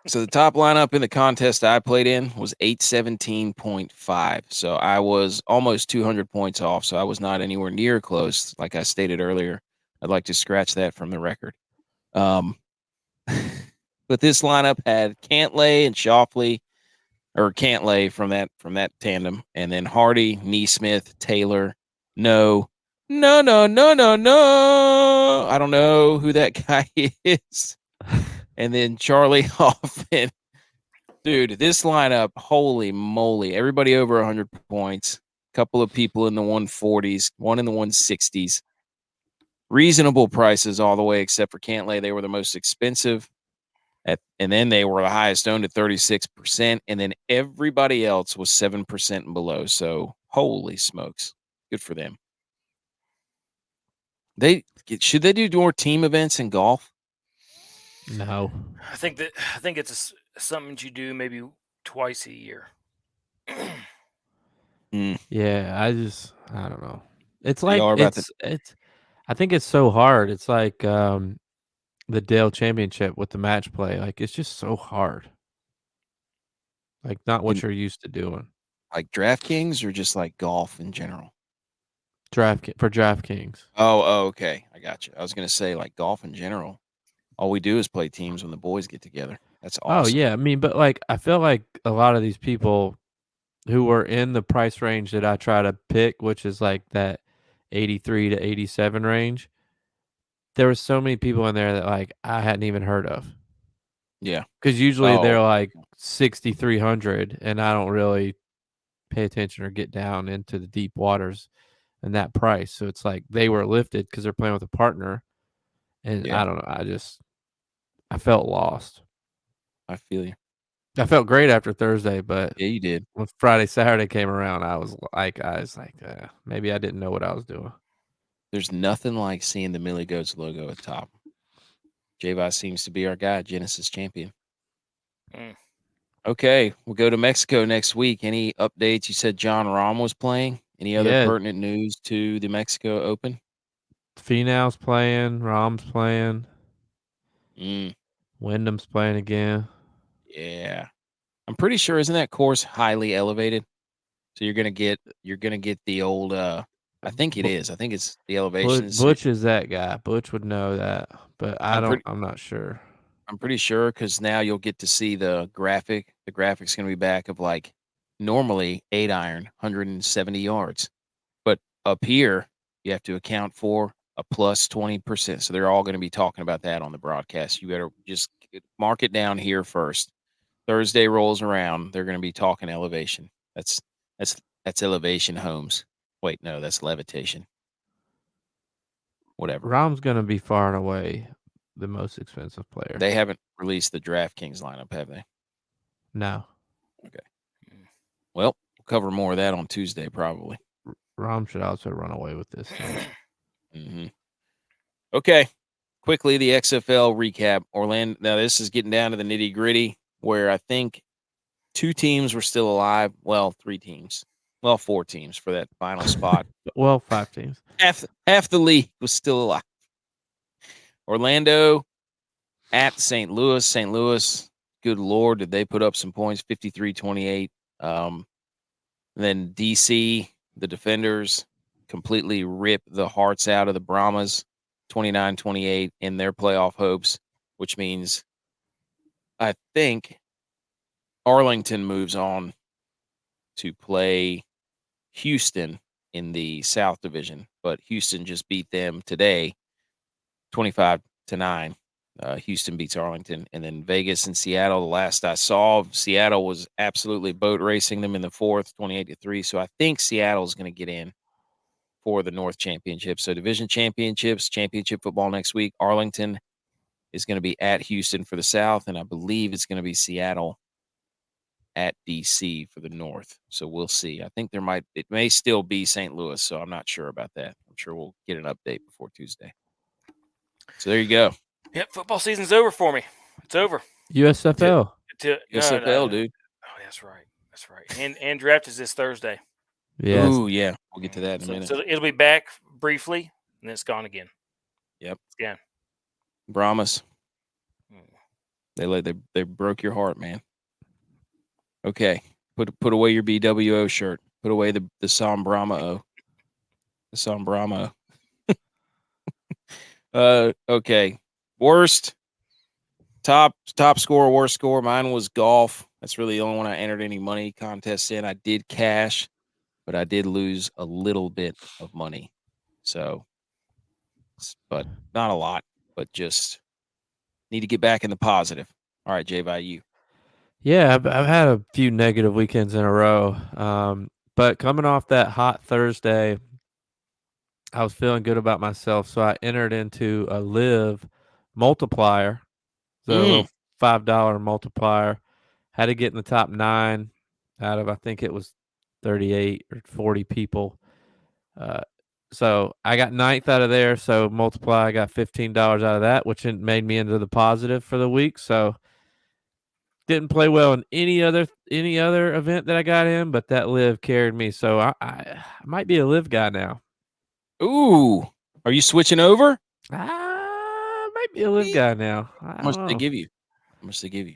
S1: So the top lineup in the contest I played in was 817.5. So I was almost 200 points off. So I was not anywhere near close. Like I stated earlier, I'd like to scratch that from the record. But this lineup had Cantlay and Shoffley, or Cantlay from that tandem, and then Hardy, Neesmith, Taylor. No. I don't know who that guy is. And then Charlie Hoffman. Dude, this lineup, holy moly. Everybody over 100 points. A couple of people in the 140s, one in the 160s. Reasonable prices all the way, except for Cantlay. They were the most expensive. And then they were the highest owned at 36%. And then everybody else was 7% and below. So, holy smokes. Good for them. Should they do more team events in golf?
S2: No.
S3: I think it's something you do maybe twice a year.
S2: Yeah, I don't know. It's I think it's so hard. It's like the Dale Championship with the match play. It's just so hard. Not what you're used to doing.
S1: Like DraftKings or just like golf in general?
S2: For DraftKings.
S1: Oh, okay. I got you. I was going to say like golf in general. All we do is play teams when the boys get together. That's awesome.
S2: Oh, yeah. I mean, but I feel like a lot of these people who were in the price range that I try to pick, which is that 83 to 87 range, there were so many people in there that I hadn't even heard of.
S1: Yeah.
S2: Because usually they're 6,300, and I don't really pay attention or get down into the deep waters in that price. So it's they were lifted because they're playing with a partner. And I don't know. I felt lost.
S1: I feel you.
S2: I felt great after Thursday, but
S1: yeah, you did.
S2: When Friday, Saturday came around, I was maybe I didn't know what I was doing.
S1: There's nothing like seeing the Millie Goats logo at top. J-Vice seems to be our guy, Genesis champion. Okay, we'll go to Mexico next week. Any updates? You said John Rahm was playing. Any other
S2: Yeah.
S1: pertinent news to the Mexico Open?
S2: Finau's playing. Rom's playing.
S1: Mm,
S2: Wyndham's playing again.
S1: yeah, I'm pretty sure. Isn't that course highly elevated? So you're gonna get the old. I think it is. I think it's the elevations. So
S2: Butch is that guy. Butch would know that, but
S1: I'm pretty.
S2: I'm not sure.
S1: I'm pretty sure because now you'll get to see the graphic. The graphic's gonna be back of like normally 8-iron, 170 yards, but up here you have to account for a plus 20%. So they're all going to be talking about that on the broadcast. You better just mark it down here first. Thursday rolls around, they're going to be talking elevation. That's elevation homes. Wait, no, that's levitation. Whatever.
S2: Rom's gonna be far and away the most expensive player.
S1: They haven't released the DraftKings lineup, have they?
S2: No.
S1: Okay. Well, we'll cover more of that on Tuesday, probably.
S2: Rom should also run away with this thing.
S1: Mm-hmm. Okay. Quickly, the XFL recap. Orlando. Now, this is getting down to the nitty gritty where I think 2 teams were still alive. Well, 3 teams. Well, 4 teams for that final spot.
S2: Well, 5 teams.
S1: Half the league was still alive. Orlando at St. Louis. St. Louis, good Lord, did they put up some points? 53-28. Then DC, the Defenders, completely rip the hearts out of the Brahmas, 29-28 in their playoff hopes, which means I think Arlington moves on to play Houston in the South Division, but Houston just beat them today, 25-9. Houston beats Arlington, and then Vegas and Seattle. The last I saw, Seattle was absolutely boat racing them in the 4th, 28-3. So I think Seattle is going to get in for the North Championship. So division championships, championship football next week. Arlington is going to be at Houston for the South, and I believe it's going to be Seattle at DC for the North. So we'll see. I think it may still be St. Louis, so I'm not sure about that. I'm sure we'll get an update before Tuesday. So there you go.
S3: Yep, football season's over for me. It's over.
S2: USFL.
S1: USFL, dude.
S3: Oh, that's right. That's right. And draft is this Thursday.
S2: Yes.
S1: Ooh, yeah. We'll get to that in a minute.
S3: So it'll be back briefly, and then it's gone again.
S1: Yep.
S3: It's gone.
S1: Brahmas. They broke your heart, man. Okay. Put away your BWO shirt. Put away the Sombrama-O. The Sombrama. Okay. Worst. Top score, worst score. Mine was golf. That's really the only one I entered any money contests in. I did cash, but I did lose a little bit of money. So, but not a lot, but just need to get back in the positive. All right, Jay, by you.
S2: Yeah, I've had a few negative weekends in a row. But coming off that hot Thursday, I was feeling good about myself, so I entered into a live multiplier, so a little $5 multiplier. Had to get in the top 9 out of, I think it was 38 or 40 people. So I got 9th out of there. So multiply, I got $15 out of that, which made me into the positive for the week. So didn't play well in any other event that I got in, but that live carried me. So I might be a live guy now.
S1: Ooh, are you switching over?
S2: I might be a live guy now.
S1: How much they give you? How much they give you?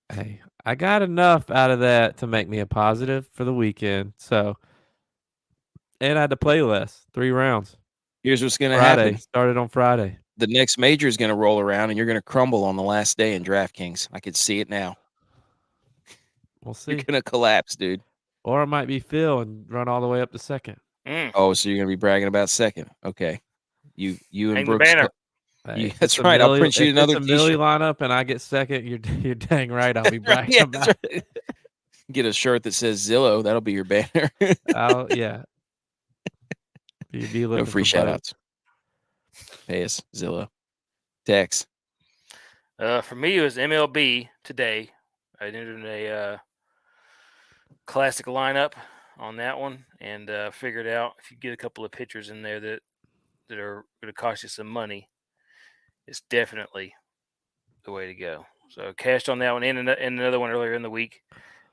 S2: Hey, I got enough out of that to make me a positive for the weekend. So, and I had to play less, 3 rounds.
S1: Here's what's going to happen.
S2: Started on Friday.
S1: The next major is going to roll around, and you're going to crumble on the last day in DraftKings. I could see it now.
S2: We'll see.
S1: You're going to collapse, dude.
S2: Or it might be Phil and run all the way up to second.
S1: Oh, so you're going to be bragging about second. Okay. You and
S3: Hang
S1: Brooks.
S3: The banner.
S2: Hey,
S1: that's right. I'll print you another
S2: T-shirt. Millie lineup and I get second, you're dang right. I'll be bragging about it.
S1: Get a shirt that says Zillow. That'll be your banner.
S2: Yeah. Be looking
S1: no free
S2: for
S1: shout outs. Pay us, Zillow. Tex.
S3: For me, it was MLB today. I entered a classic lineup on that one and figured out if you get a couple of pitchers in there that are going to cost you some money, it's definitely the way to go. So I cashed on that one and another one earlier in the week,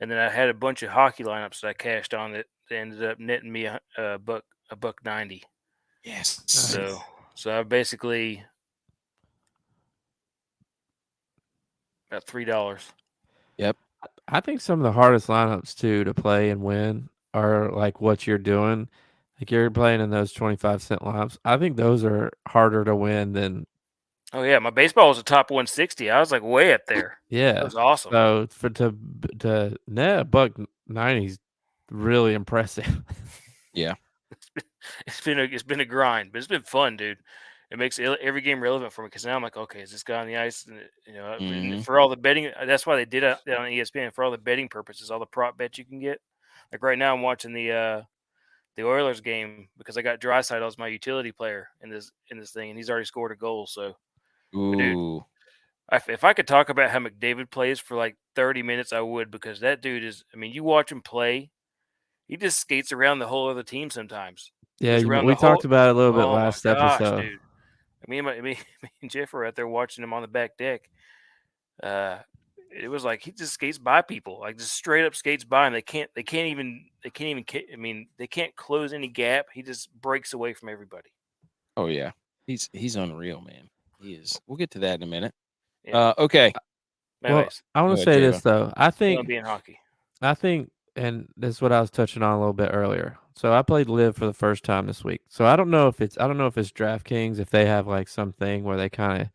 S3: and then I had a bunch of hockey lineups that I cashed on that ended up netting me a $1.90.
S1: Yes.
S3: So I basically about $3.
S1: Yep.
S2: I think some of the hardest lineups too to play and win are like what you're doing. Like you're playing in those 25-cent lineups. I think those are harder to win than
S3: Oh yeah, my baseball was a top 160. I was like way up there. That was awesome.
S2: So to net $1.90 is really impressive.
S1: Yeah.
S3: It's been a grind, but it's been fun, dude. It makes every game relevant for me because now I'm like, okay, is this guy on the ice? And, and for all the betting, that's why they did it on ESPN for all the betting purposes, all the prop bets you can get. Like right now, I'm watching the Oilers game because I got Draisaitl as my utility player in this thing, and he's already scored a goal. So, but dude,
S1: Ooh.
S3: if I could talk about how McDavid plays for like 30 minutes, I would, because that dude is. I mean, you watch him play, he just skates around the whole other team sometimes. He
S2: Yeah,
S3: goes around
S2: we
S3: the whole.
S2: talked about it a little bit
S3: Oh my
S2: last
S3: gosh,
S2: episode.
S3: dude! Me and Jeff were out there watching him on the back deck. It was like he just skates by people, like just straight up skates by, and they can't even. I mean, they can't close any gap. He just breaks away from everybody.
S1: Oh yeah. He's unreal, man. He is. We'll get to that in a minute.
S3: Yeah.
S1: Okay.
S2: Well,
S3: Anyways,
S2: I want
S1: Go
S2: to
S1: ahead,
S2: say this
S1: Java.
S2: though. I
S3: be
S2: think,
S3: in hockey.
S2: and this is what I was touching on a little bit earlier. So I played Live for the first time this week. So I don't know if it's DraftKings, if they have like something where they kind of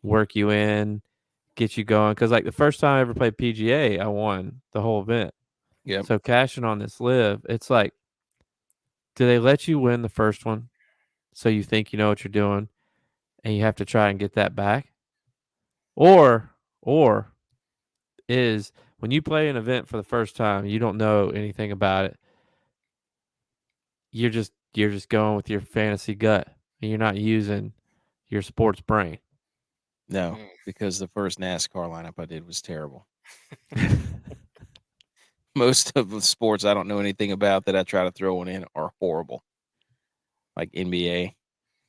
S2: work you in, get you going. Because like the first time I ever played PGA, I won the whole event.
S1: Yep.
S2: So cashing on this Live, it's like, do they let you win the first one, so you think you know what you're doing, and you have to try and get that back, or is when you play an event for the first time, you don't know anything about it. You're just going with your fantasy gut, and you're not using your sports brain.
S1: No, because the first NASCAR lineup I did was terrible. Most of the sports I don't know anything about that I try to throw one in are horrible. Like NBA.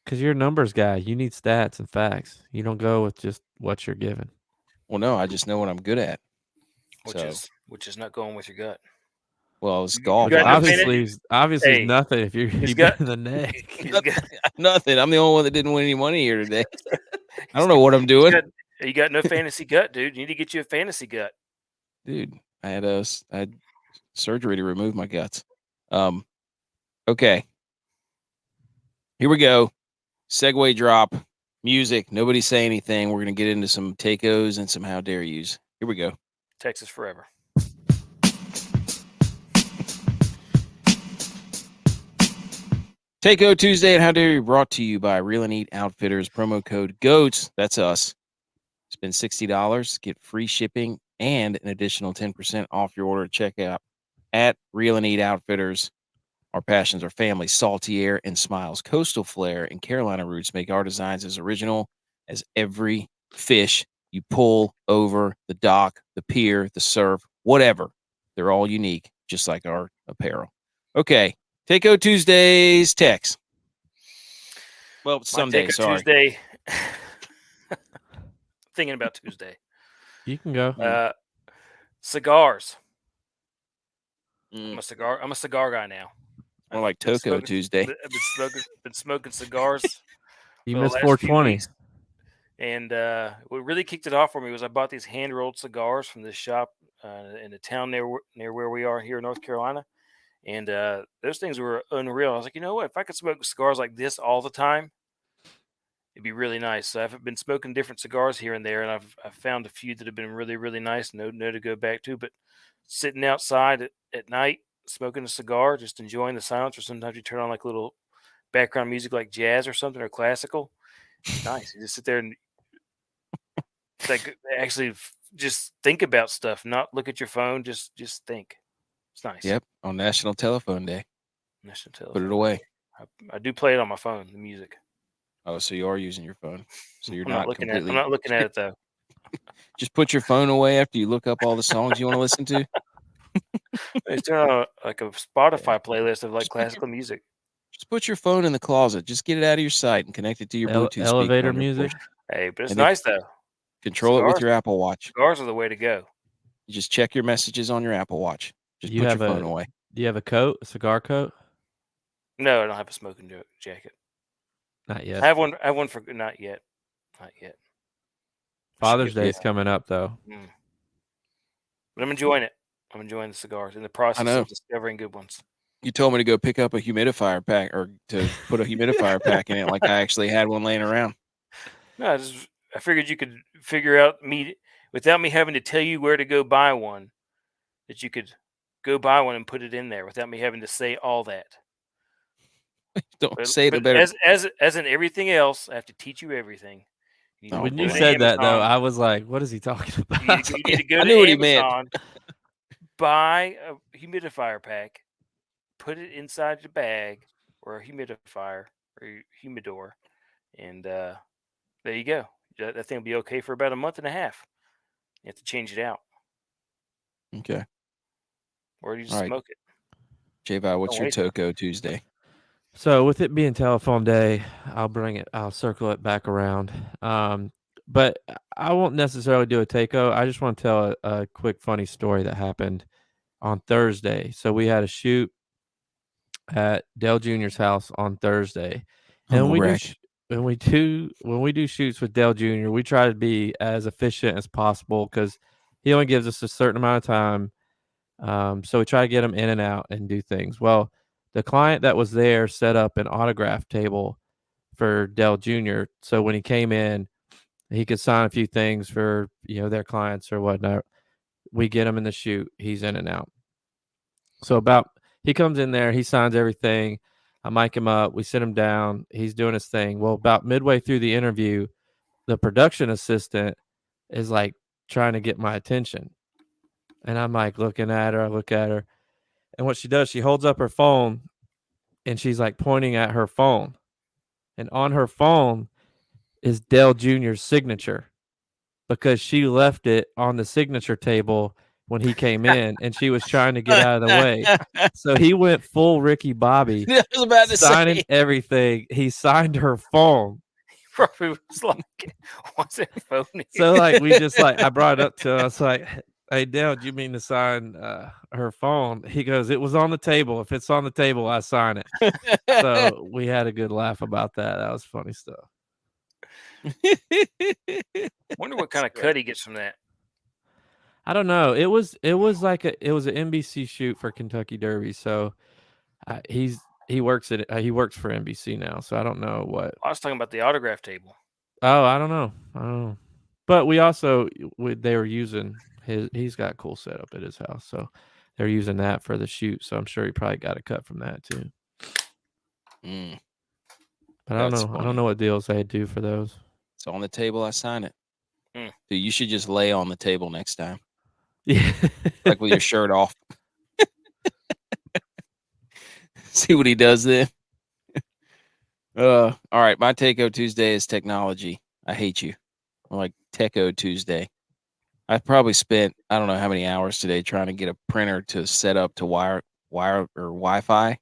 S2: Because you're a numbers guy, you need stats and facts. You don't go with just what you're given.
S1: Well, no, I just know what I'm good at.
S3: Which is not going with your gut.
S1: Well, it's
S3: You
S1: golf.
S3: got no
S2: Obviously,
S3: Hey,
S2: it's nothing if you
S3: he's
S2: get
S3: got-
S2: in the neck.
S1: Nothing. I'm the only one that didn't win any money here today. I don't know what I'm doing.
S3: You got no fantasy gut, dude. You need to get you a fantasy gut.
S1: Dude, I had surgery to remove my guts. Okay. Here we go. Segue drop. Music. Nobody say anything. We're going to get into some takeos and some how dare yous. Here we go.
S3: Texas forever.
S1: Takeo Tuesday and How Dare You brought to you by Real and Eat Outfitters. Promo code GOATS. That's us. Spend $60, get free shipping and an additional 10% off your order at checkout at Real and Eat Outfitters. Our passions are family, salty air, and smiles. Coastal flair and Carolina roots make our designs as original as every fish you pull over the dock, the pier, the surf, whatever. They're all unique, just like our apparel. Okay. Takeo Tuesdays text. Well, it's Sunday, sorry.
S3: Tuesday. Thinking about Tuesday.
S2: You can go.
S3: Cigars. I'm a cigar guy now.
S1: More like Toko Tuesday.
S3: I've been smoking cigars.
S2: You
S3: for the
S2: missed
S3: last few
S2: 420.
S3: weeks. And what really kicked it off for me was I bought these hand-rolled cigars from this shop in the town near where we are here in North Carolina. And those things were unreal. I was like, you know what? If I could smoke cigars like this all the time, it'd be really nice. So I've been smoking different cigars here and there, and I've found a few that have been really, really nice. No to go back to. But sitting outside at night, smoking a cigar, just enjoying the silence, or sometimes you turn on like little background music like jazz or something or classical. It's nice. You just sit there and like actually just think about stuff, not look at your phone. Just think. It's nice.
S1: Yep, on National Telephone Day.
S3: National Telephone.
S1: Put it away.
S3: I do play it on my phone, the music.
S1: Oh, so you are using your phone. So you're
S3: I'm not looking
S1: completely...
S3: I'm not looking at it though.
S1: Just put your phone away after you look up all the songs you want to listen to.
S3: It's turn on like a Spotify playlist of like classical music.
S1: Just put your phone in the closet. Just get it out of your sight and connect it to your Bluetooth
S2: elevator
S1: speaker
S2: music.
S3: Hey, but it's nice though.
S1: Control it with your Apple Watch.
S3: Cigars are the way to go.
S1: You just check your messages on your Apple Watch. Just put your phone away.
S2: Do you have a cigar coat?
S3: No, I don't have a smoking jacket.
S2: Not yet.
S3: I have one for not yet. Not yet.
S2: Father's Day is coming up though.
S3: But I'm enjoying it. I'm enjoying the cigars in the process of discovering good ones.
S1: You told me to go pick up a humidifier pack or to put a humidifier pack in it like I actually had one laying around.
S3: No, I figured you could figure out without me having to tell you where to go buy one, that you could go buy one and put it in there without me having to say all that.
S1: Don't say the better.
S3: As in everything else, I have to teach you everything.
S2: When you said that, though, I was like, what is he talking about?
S3: You need to go to Amazon, buy a humidifier pack, put it inside your bag or a humidifier or your humidor, and there you go. That thing will be okay for about a month and a half. You have to change it out.
S1: Okay.
S3: Or you just smoke it.
S1: J-Vi, what's your Taco Tuesday?
S2: So with it being telephone day, I'll circle it back around. But I won't necessarily do a takeout. I just want to tell a quick funny story that happened on Thursday. So we had a shoot at Dale Jr.'s house on Thursday. And when we do shoots with Dale Jr., we try to be as efficient as possible because he only gives us a certain amount of time. So we try to get him in and out and do things. Well, the client that was there set up an autograph table for Dell Jr. So when he came in, he could sign a few things for, their clients or whatnot. We get him in the shoot. He's in and out. So he comes in there, he signs everything. I mic him up. We sit him down. He's doing his thing. Well, about midway through the interview, the production assistant is like trying to get my attention. And I'm like looking at her. I look at her. And what she does, she holds up her phone and she's like pointing at her phone. And on her phone is Dale Jr.'s signature because she left it on the signature table when he came in and she was trying to get out of the way. So he went full Ricky Bobby,
S1: I was about to
S2: signing everything. He signed her phone.
S3: He probably was like, what's that phone?
S2: So I brought it up to us like, hey, Dale, do you mean to sign her phone? He goes, it was on the table. If it's on the table, I sign it. So we had a good laugh about that. That was funny stuff.
S3: Wonder what kind of cut he gets from that.
S2: I don't know. It was an NBC shoot for Kentucky Derby. So he works for NBC now. So I don't know what.
S3: I was talking about the autograph table.
S2: Oh, I don't know. But they were using he's got a cool setup at his house. So they're using that for the shoot. So I'm sure he probably got a cut from that too. But I don't know. Funny. I don't know what deals they do for those.
S1: It's on the table. I sign it. Dude, you should just lay on the table next time.
S2: Yeah.
S1: Like with your shirt off. See what he does then. All right. My Taco Tuesday is technology. I hate you. I'm like Techo Tuesday. I probably spent, I don't know how many hours today trying to get a printer to set up to wire or Wi-Fi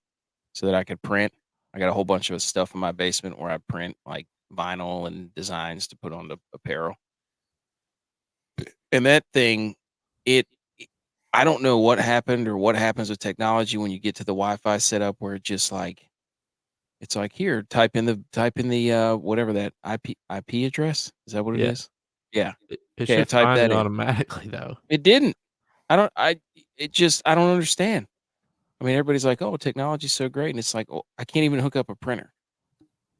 S1: so that I could print. I got a whole bunch of stuff in my basement where I print like vinyl and designs to put on the apparel. And that thing, I don't know what happened or what happens with technology when you get to the Wi-Fi setup where it just like, it's like, here, type in the whatever that IP address. Is that what it is? Yeah.
S2: It should find it automatically though.
S1: It didn't. I don't understand. I mean, everybody's like, oh, technology's so great. And it's like, oh, I can't even hook up a printer.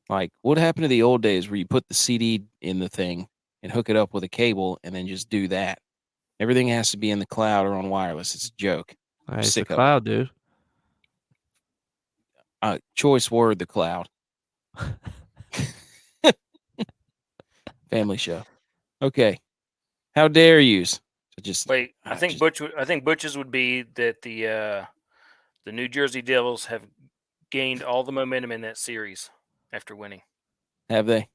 S1: Like, what happened to the old days where you put the CD in the thing and hook it up with a cable and then just do that? Everything has to be in the cloud or on wireless. It's a joke.
S2: It's the cloud, dude.
S1: Choice word, the cloud. Family show. Okay. How dare you?
S3: Wait, I think Butch's would be that the New Jersey Devils have gained all the momentum in that series after winning.
S1: Have they?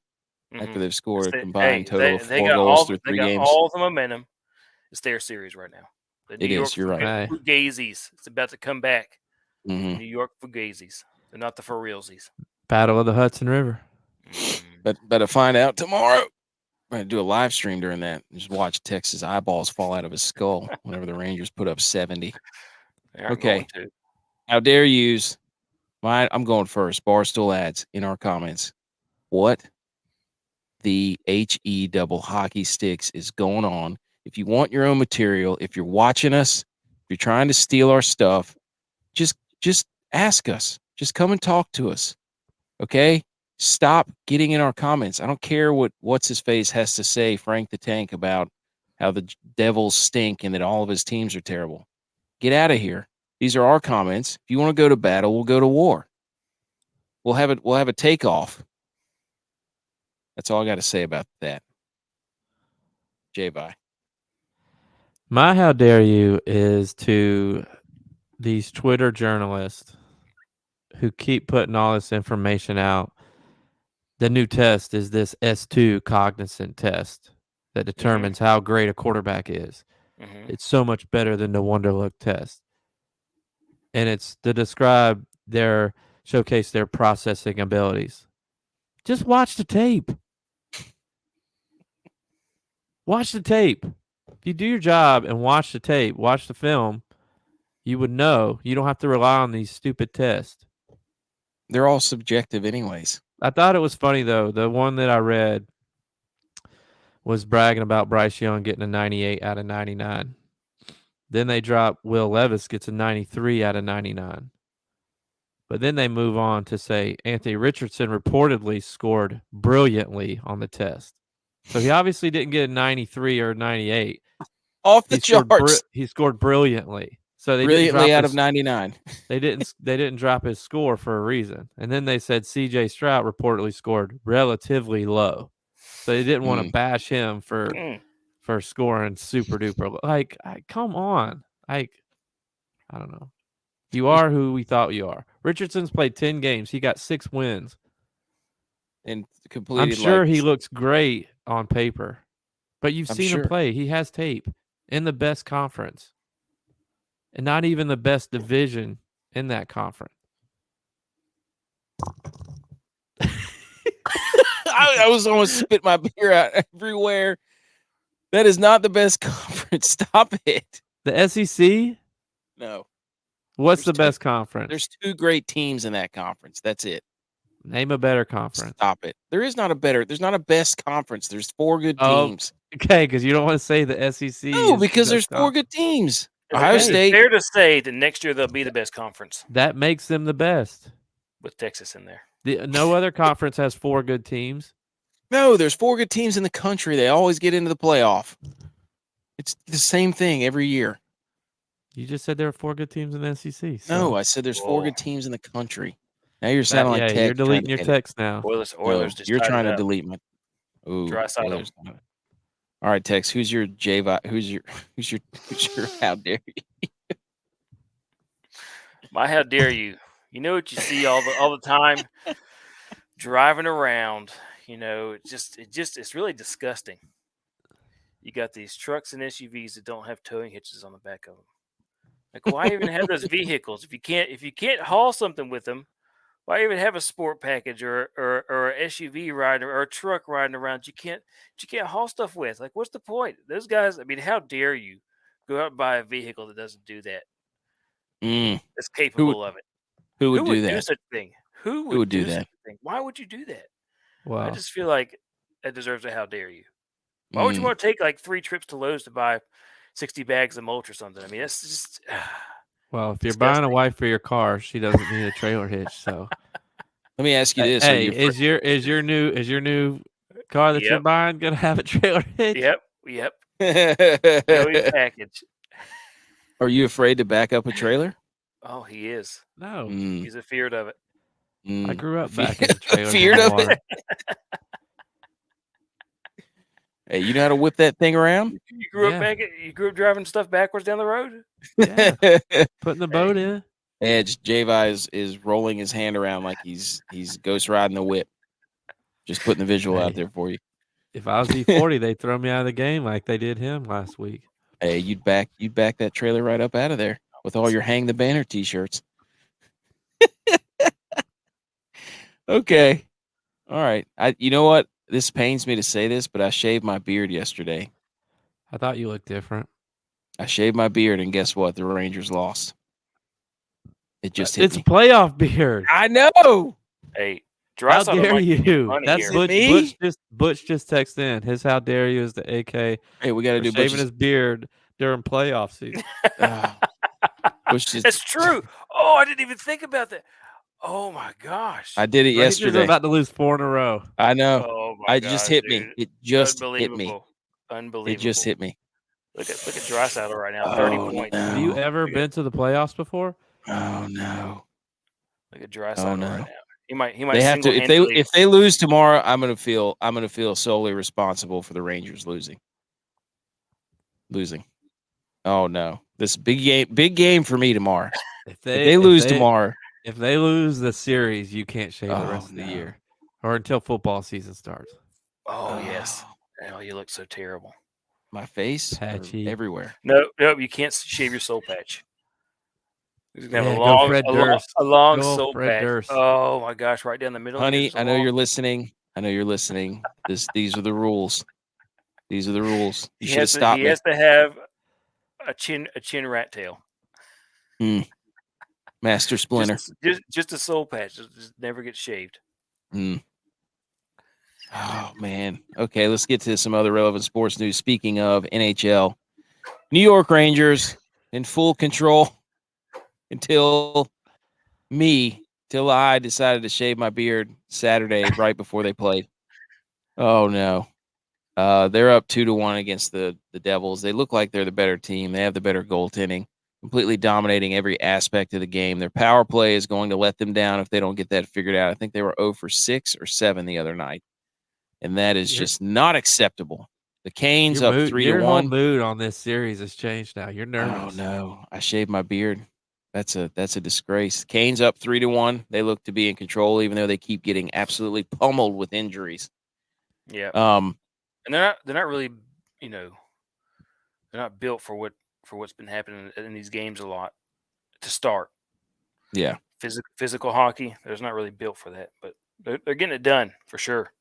S1: After they've scored a combined total of 4 goals through 3 games.
S3: They got all the momentum. It's their series right now. The New York
S1: you're right.
S3: Fugazis. It's about to come back. New York Fugazis. They're not the for realsies.
S2: Battle of the Hudson River.
S1: But better find out tomorrow. I'm gonna do a live stream during that. And just watch Texas eyeballs fall out of his skull whenever the Rangers put up 70.
S3: They aren't
S1: Okay.
S3: going to.
S1: How dare use I'm going first. Barstool ads in our comments. What the HE double hockey sticks is going on? If you want your own material, if you're watching us, if you're trying to steal our stuff, just ask us. Just come and talk to us. Okay? Stop getting in our comments. I don't care what's his face has to say, Frank the Tank, about how the Devils stink and that all of his teams are terrible. Get out of here. These are our comments. If you want to go to battle, we'll go to war. We'll have a takeoff. That's all I got to say about that. J-Vi.
S2: My how dare you is to these Twitter journalists who keep putting all this information out. The new test is this S2 cognizant test that determines how great a quarterback is.
S3: Mm-hmm.
S2: It's so much better than the Wonderlook test. And it's to showcase their processing abilities. Just watch the tape. Watch the tape. If you do your job and watch the tape, watch the film, you would know. You don't have to rely on these stupid tests.
S1: They're all subjective anyways.
S2: I thought it was funny, though. The one that I read was bragging about Bryce Young getting a 98 out of 99. Then they drop Will Levis gets a 93 out of 99. But then they move on to say Anthony Richardson reportedly scored brilliantly on the test. So he obviously didn't get a 93 or 98.
S1: Off the charts.
S2: He scored brilliantly. So they
S1: brilliantly out of 99.
S2: They didn't drop his score for a reason. And then they said C.J. Stroud reportedly scored relatively low. So they didn't want to bash him for scoring super duper. Like, come on. I don't know. You are who we thought you are. Richardson's played 10 games. He got 6 wins.
S1: And completed.
S2: I'm sure he looks great on paper. But you've seen him play. He has tape in the best conference. And not even the best division in that conference.
S1: I was almost spit my beer out everywhere. That is not the best conference. Stop it.
S2: The SEC?
S1: No.
S2: What's the best conference?
S1: There's 2 great teams in that conference. That's it.
S2: Name a better conference.
S1: Stop it. There's not a best conference. There's 4 good teams.
S2: Okay, because you don't want to say the SEC.
S1: No, because there's 4 good teams. Ohio State.
S3: It's fair to say that next year they'll be the best conference.
S2: That makes them the best.
S3: With Texas in there.
S2: No other conference has 4 good teams.
S1: No, there's 4 good teams in the country. They always get into the playoff. It's the same thing every year.
S2: You just said there were 4 good teams in the SEC. So.
S1: No, I said there's 4 good teams in the country. Now you're sounding like text.
S2: You're deleting your text now.
S3: Oilers
S1: you're trying to delete my. Ooh,
S3: dry side.
S1: All right, Tex. Who's your J-Vi? Who's your how dare you?
S3: My how dare you? You know what you see all the time, driving around. You know, it's really disgusting. You got these trucks and SUVs that don't have towing hitches on the back of them. Like, why even have those vehicles if you can't haul something with them? Why even have a sport package or an SUV ride or a truck riding around? You can't haul stuff with. Like, what's the point? Those guys. I mean, how dare you go out and buy a vehicle that doesn't do that? That's capable of it.
S1: Who would do that?
S3: Do such a thing? Who would do that? Why would you do that?
S2: Wow.
S3: I just feel like that deserves a how dare you. Why would you want to take like 3 trips to Lowe's to buy 60 bags of mulch or something? I mean, that's just.
S2: Well, if you're buying a wife for your car, she doesn't need a trailer hitch. So,
S1: let me ask you this:
S2: Hey, is your new car that you're buying gonna have a trailer hitch?
S3: Yep. Joey package.
S1: Are you afraid to back up a trailer?
S3: Oh, he is.
S2: No,
S3: he's afeared of it.
S2: I grew up backing a trailer.
S1: Feared of it. Hey, you know how to whip that thing around?
S3: You grew up driving stuff backwards down the road?
S2: Yeah. Putting the boat in.
S1: Edge, J-Vi is rolling his hand around like he's ghost riding the whip. Just putting the visual out there for you.
S2: If I was E40, they'd throw me out of the game like they did him last week.
S1: Hey, you'd back that trailer right up out of there with all your Hang the Banner t-shirts. Okay. All right. You know what? this pains me to say this, but I shaved my beard yesterday.
S2: I thought you looked different.
S1: I shaved my beard, and guess what? The Rangers lost. It just hit
S2: It's
S1: me.
S2: playoff beard.
S1: I know.
S3: Hey,
S2: How
S3: Draisaitl
S2: dare
S3: might get
S2: you?
S3: money
S2: That's
S3: here.
S1: it me?
S2: Butch just texted in. His how dare you is the AK
S1: Hey, we got to
S2: for
S1: do
S2: shaving
S1: Butch's.
S2: his beard during playoff season.
S1: Butch just,
S3: That's true. Oh, I didn't even think about that. Oh my gosh.
S1: I did it
S2: Rangers are
S1: yesterday.
S2: about to lose 4 in a row.
S1: I know.
S3: Oh my
S1: It
S3: gosh,
S1: just hit me.
S3: dude.
S1: It just hit me.
S3: Unbelievable. Unbelievable.
S1: It just hit me.
S3: Look at Draisaitl right now. 30 points.
S1: No.
S2: Have you ever been to the playoffs before?
S1: Oh no.
S3: Look at Draisaitl
S1: no.
S3: right now. He might
S1: They have to if they lose tomorrow, I'm gonna feel solely responsible for the Rangers losing. Oh no. This big game for me tomorrow. If they lose tomorrow.
S2: If they lose the series, you can't shave the rest of the
S1: no.
S2: year. Or until football season starts.
S3: Oh yes. Oh, you look so terrible.
S1: My face
S2: Patchy.
S1: everywhere.
S3: No, you can't shave your soul patch. You're gonna have
S2: go Fred Durst.
S3: a long
S2: Go
S3: soul
S2: Fred
S3: patch.
S2: Durst.
S3: Oh my gosh, right down the middle.
S1: Honey,
S3: here,
S1: I know you're listening. These are the rules. These are the rules. You should have stopped
S3: He
S1: me.
S3: has to have a chin rat tail.
S1: Master Splinter.
S3: Just a soul patch. Just never gets shaved.
S1: Oh man. Okay, let's get to some other relevant sports news. Speaking of NHL, New York Rangers in full control until I decided to shave my beard Saturday right before they played. Oh no. They're up 2-1 against the Devils. They look like they're the better team. They have the better goaltending, completely dominating every aspect of the game. Their power play is going to let them down if they don't get that figured out. I think they were 0 for 6 or 7 the other night, and that is just not acceptable. The Canes up 3-1.
S2: Your whole mood on this series has changed now. You're nervous.
S1: Oh no, I shaved my beard. That's a disgrace. Canes up 3-1. They look to be in control, even though they keep getting absolutely pummeled with injuries.
S3: Yeah. And they're not really, they're not built for what's been happening in these games a lot to start.
S1: Yeah.
S3: Physical hockey, there's not really built for that, but they're getting it done for sure.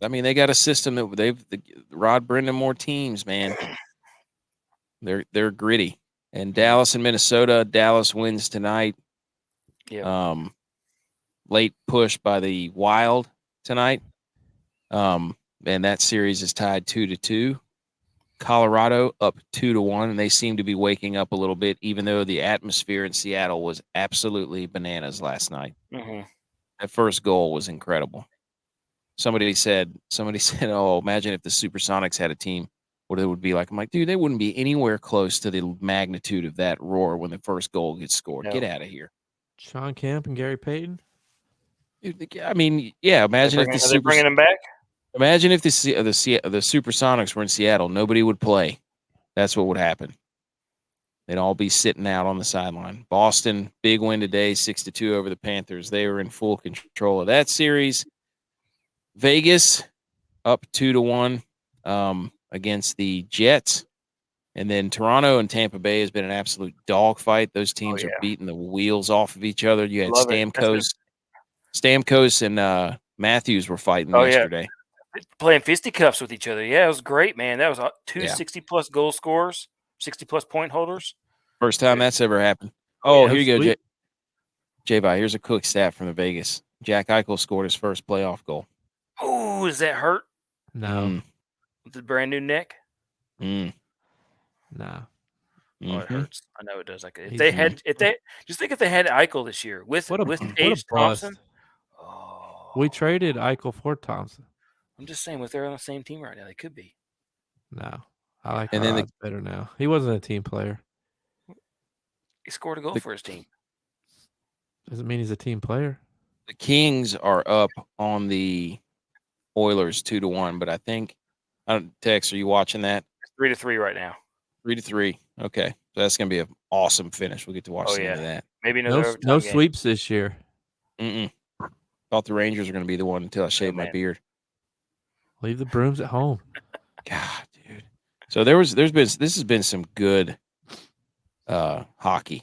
S1: I mean, they got a system that the Rod Brindamore teams, man. They're gritty. And Dallas and Minnesota, Dallas wins tonight.
S3: Yeah.
S1: Late push by the Wild tonight. And that series is tied 2-2. Colorado up 2-1, and they seem to be waking up a little bit, even though the atmosphere in Seattle was absolutely bananas last night.
S3: Mm-hmm.
S1: That first goal was incredible. Somebody said, "Oh, imagine if the Supersonics had a team, what it would be like." I'm like, dude, they wouldn't be anywhere close to the magnitude of that roar when the first goal gets scored.
S3: No.
S1: Get out of here.
S2: Sean Kemp and Gary Payton.
S1: I mean, yeah. Imagine if
S3: they're bringing them back.
S1: Imagine if the Supersonics were in Seattle, nobody would play. That's what would happen. They'd all be sitting out on the sideline. Boston, big win today, 6-2 over the Panthers. They were in full control of that series. Vegas up 2-1 against the Jets. And then Toronto and Tampa Bay has been an absolute dogfight. Those teams are beating the wheels off of each other. You had Stamkos and Matthews were fighting yesterday.
S3: Yeah. Playing fisticuffs with each other. Yeah, it was great, man. That was 2 60-plus goal scorers, 60-plus point holders.
S1: First time that's ever happened. Here you go, J-Vi. Here's a quick stat from the Vegas. Jack Eichel scored his first playoff goal.
S3: Oh, does that hurt?
S2: No.
S3: With the brand new neck?
S2: No.
S3: Oh, it hurts. I know it does. Like if they had Eichel this year with Tage Thompson.
S2: Oh. We traded Eichel for Thompson.
S3: I'm just saying, if they're on the same team right now, they could be.
S2: No, I like our odds better now. He wasn't a team player.
S3: He scored a goal for his team.
S2: Doesn't mean he's a team player.
S1: The Kings are up on the Oilers 2-1, but I think, Tex, are you watching that?
S3: It's 3-3 right now.
S1: 3-3. Okay, so that's going to be an awesome finish. We'll get to watch some of that.
S3: Maybe
S2: no sweeps this year.
S1: Thought the Rangers are going to be the one until I shaved my beard.
S2: Leave the brooms at home.
S1: God, dude. So this has been some good hockey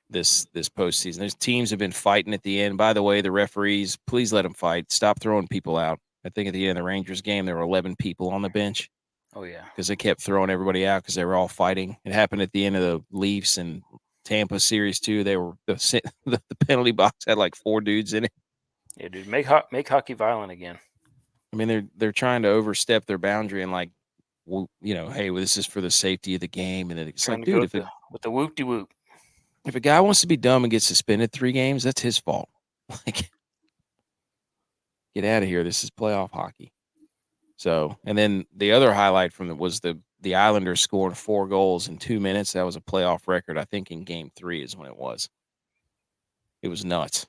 S1: this postseason. Those teams have been fighting at the end. By the way, the referees, please let them fight. Stop throwing people out. I think at the end of the Rangers game, there were 11 people on the bench
S3: Oh yeah.
S1: because they kept throwing everybody out because they were all fighting. It happened at the end of the Leafs and Tampa series too. They were the penalty box had like 4 dudes in it.
S3: Yeah, dude. Make hockey violent again.
S1: I mean, they're trying to overstep their boundary and like, well, hey, well, this is for the safety of the game, and it's
S3: Trying
S1: like,
S3: to go
S1: dude,
S3: with the whoop de whoop.
S1: if a guy wants to be dumb and get suspended 3 games, that's his fault. Like, get out of here. This is playoff hockey. So, and then the other highlight from it was the Islanders scored 4 goals in 2 minutes. That was a playoff record. I think in game 3 is when it was. It was nuts.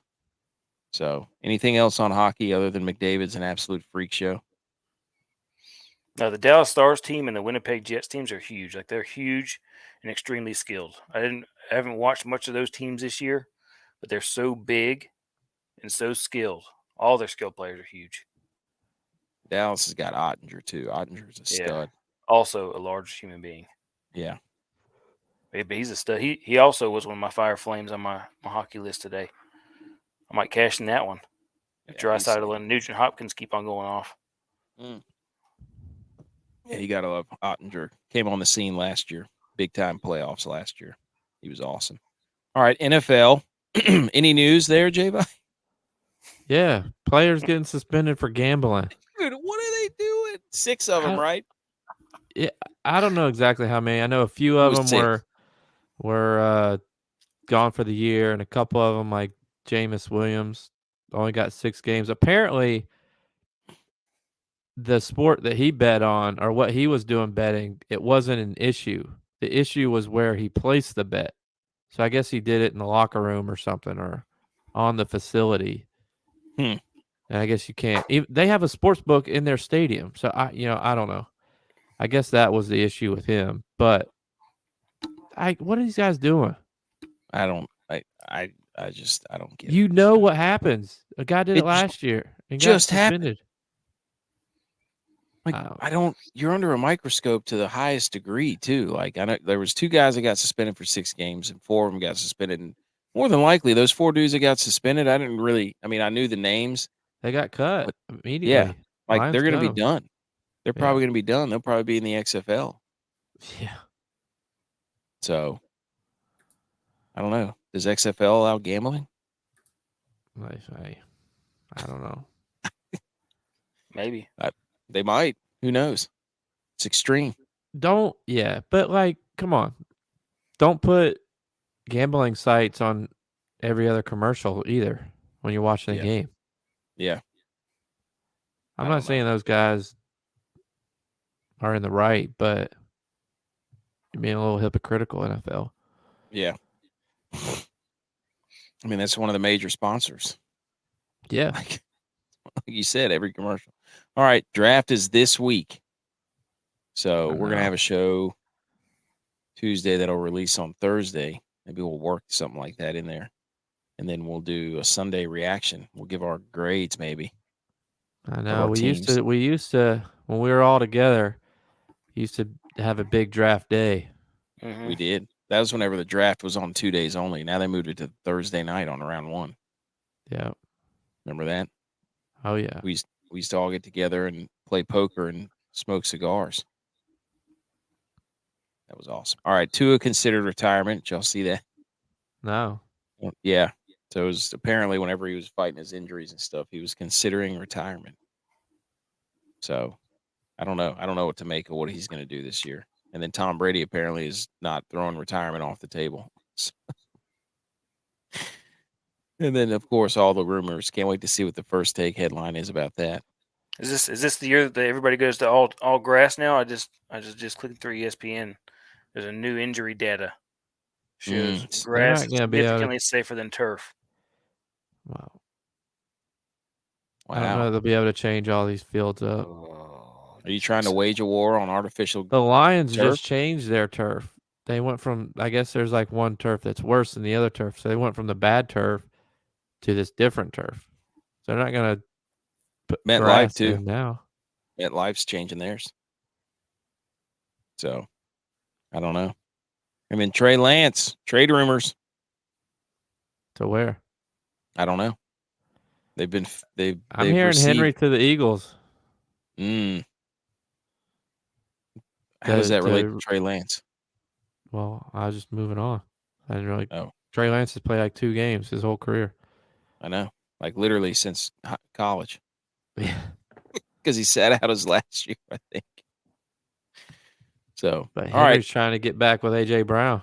S1: So, anything else on hockey other than McDavid's an absolute freak show?
S3: No, the Dallas Stars team and the Winnipeg Jets teams are huge. Like, they're huge and extremely skilled. I haven't watched much of those teams this year, but they're so big and so skilled. All their skilled players are huge.
S1: Dallas has got Ottinger too. Ottinger's a stud.
S3: Also a large human being.
S1: Yeah.
S3: But he's a stud. He also was one of my Fire Flames on my hockey list today. I might cash in that one. If Draisaitl and Nugent Hopkins keep on going off.
S1: Yeah, you got to love Ottinger. Came on the scene last year. Big time playoffs last year. He was awesome. All right, NFL. Any news there, J-Vi?
S2: Yeah, players getting suspended for gambling.
S1: Dude, what are they doing? 6 of them, right?
S2: Yeah, I don't know exactly how many. I know a few of them were gone for the year, and a couple of them, like Jameis Williams, only got 6 games. Apparently, the sport that he bet on, or what he was doing betting, it wasn't an issue. The issue was where he placed the bet. So I guess he did it in the locker room or something, or on the facility. And I guess you can't. They have a sports book in their stadium, so I don't know. I guess that was the issue with him. But what are these guys doing?
S1: I don't get it.
S2: You know what happens. A guy did it last year and got suspended.
S1: Like, you're under a microscope to the highest degree too. Like, I know there was 2 guys that got suspended for 6 games and 4 of them got suspended. And more than likely, those 4 dudes that got suspended, I knew the names.
S2: They got cut immediately.
S1: Yeah. Like,
S2: Lions
S1: they're going to be
S2: cut 'em.
S1: done. They're probably going to be done. They'll probably be in the XFL.
S2: Yeah.
S1: So, I don't know. Does XFL allow gambling?
S2: I don't know.
S3: Maybe.
S1: They might. Who knows? It's extreme.
S2: But like, come on. Don't put gambling sites on every other commercial either when you're watching the game.
S1: Yeah.
S2: I'm not saying those guys are in the right, but you're being a little hypocritical, NFL.
S1: Yeah. I mean, that's one of the major sponsors.
S2: Yeah.
S1: Like you said, every commercial. All right, draft is this week. So we're going to have a show Tuesday that'll release on Thursday. Maybe we'll work something like that in there. And then we'll do a Sunday reaction. We'll give our grades maybe.
S2: I know. We used to, when we were all together, used to have a big draft day.
S3: Mm-hmm.
S1: We did. That was whenever the draft was on 2 days only. Now they moved it to Thursday night on round 1.
S2: Yeah.
S1: Remember that?
S2: Oh, yeah.
S1: We used to all get together and play poker and smoke cigars. That was awesome. All right, Tua considered retirement. Did y'all see that?
S2: No.
S1: Yeah. So it was apparently whenever he was fighting his injuries and stuff, he was considering retirement. So I don't know. I don't know what to make of what he's going to do this year. And then Tom Brady apparently is not throwing retirement off the table. And then, of course, all the rumors. Can't wait to see what the First Take headline is about that.
S3: Is this the year that everybody goes to all grass now? I just clicked through ESPN. There's a new injury data shows grass is significantly safer than turf.
S2: Wow. I don't know if they'll be able to change all these fields up.
S1: Are you trying to wage a war on artificial?
S2: The Lions just changed their turf. They went from, I guess there's like one turf that's worse than the other turf. So they went from the bad turf to this different turf. So they're not going to put
S1: MetLife too
S2: now.
S1: MetLife's changing theirs. So I don't know. I mean, Trey Lance, trade rumors.
S2: To where?
S1: I don't know. I'm
S2: hearing Henry to the Eagles.
S1: How does that relate to Trey Lance?
S2: Well, I was just moving on. I didn't really.
S1: Oh,
S2: Trey Lance has played like 2 games his whole career.
S1: I know. Like literally since college.
S2: Yeah.
S1: Because he sat out his last year, I think. So,
S2: But
S1: all right.
S2: Henry's trying to get back with A.J. Brown.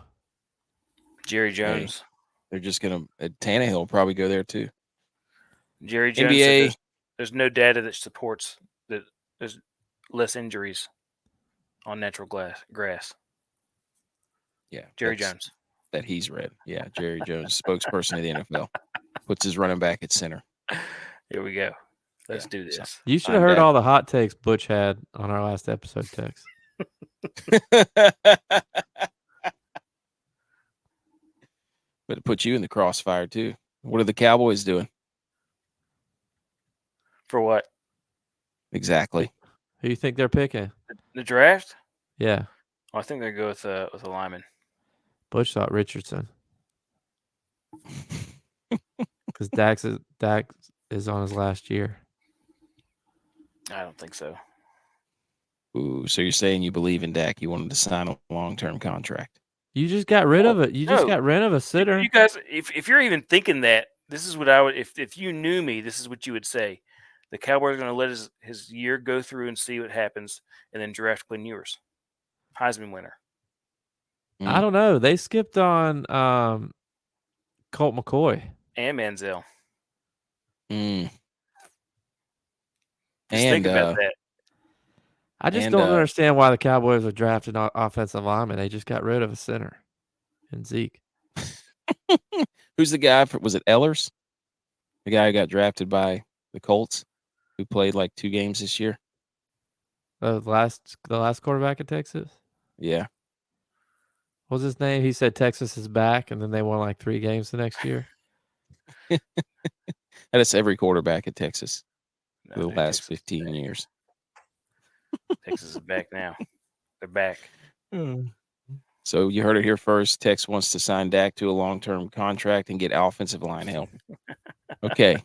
S3: Jerry Jones.
S1: Hey, they're just going to – Tannehill will probably go there too.
S3: Jerry Jones said there's no data that supports that there's less injuries on natural grass.
S1: Yeah.
S3: Jerry Jones.
S1: That he's read. Yeah, Jerry Jones, spokesperson of the NFL. Puts his running back at center.
S3: Here we go. Let's do this.
S1: So,
S2: You should have heard all the hot takes Butch had on our last episode text.
S1: But it puts you in the crossfire too. What are the Cowboys doing?
S3: For what?
S1: Exactly.
S2: Who do you think they're picking?
S3: The draft?
S2: Yeah.
S3: Well, I think they go with a lineman.
S2: Butch thought Richardson. Because Dak is on his last year.
S3: I don't think so.
S1: Ooh, so you're saying you believe in Dak? You wanted to sign a long-term contract?
S2: You just got rid of it. You just got rid of a sitter.
S3: You guys, if you're even thinking that, this is what I would. If you knew me, this is what you would say. The Cowboys are going to let his year go through and see what happens, and then draft Quinn Ewers, Heisman winner.
S2: I don't know. They skipped on Colt McCoy
S3: and Manziel.
S1: Just
S3: think about that.
S2: I just don't understand why the Cowboys are drafting offensive linemen. They just got rid of a center and Zeke.
S1: Who's the guy? Was it Ellers? The guy who got drafted by the Colts, who played like 2 games this year.
S2: The last quarterback at Texas.
S1: Yeah.
S2: What was his name? He said Texas is back, and then they won like 3 games the next year.
S1: That's every quarterback at Texas for the last 15 years.
S3: Texas is back now. They're back.
S1: So you heard it here first. Tex wants to sign Dak to a long-term contract and get offensive line help. Okay.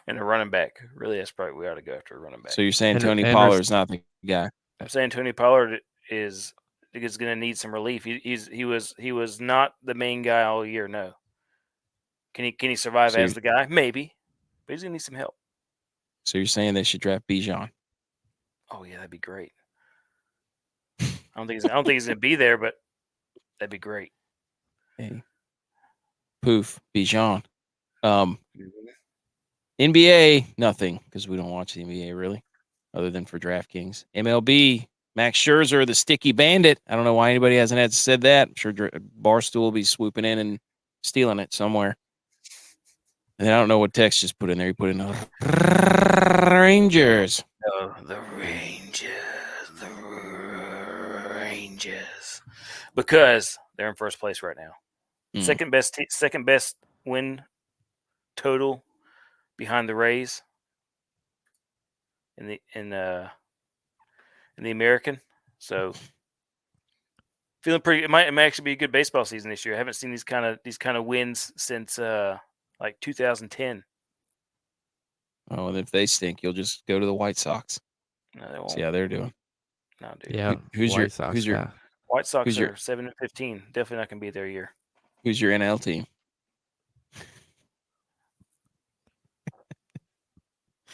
S3: And a running back. Really, that's probably we ought to go after a running back.
S1: So you're saying Tony Pollard is not the guy?
S3: I'm saying Tony Pollard is going to need some relief. He was not the main guy all year. No. Can he survive as the guy? Maybe, but he's going to need some help.
S1: So you're saying they should draft Bijan?
S3: Oh yeah, that'd be great. I don't think he's going to be there, but that'd be great.
S1: Hey. Poof, Bijan. NBA, nothing, because we don't watch the NBA really, other than for DraftKings. MLB, Max Scherzer, the sticky bandit. I don't know why anybody hasn't said that. I'm sure Barstool will be swooping in and stealing it somewhere. And I don't know what Tex just put in there. He put in Rangers.
S3: Oh, the Rangers. Because they're in first place right now. Second best win total behind the Rays in the American. So feeling pretty. It might actually be a good baseball season this year. I haven't seen these kind of wins since like 2010.
S1: Oh, and if they stink, you'll just go to the White Sox.
S3: No, they won't.
S1: See how they're doing.
S3: No, dude.
S2: Yeah.
S1: Who's your
S3: White Sox are 7-15. Definitely not gonna be their year.
S1: Who's your NL team?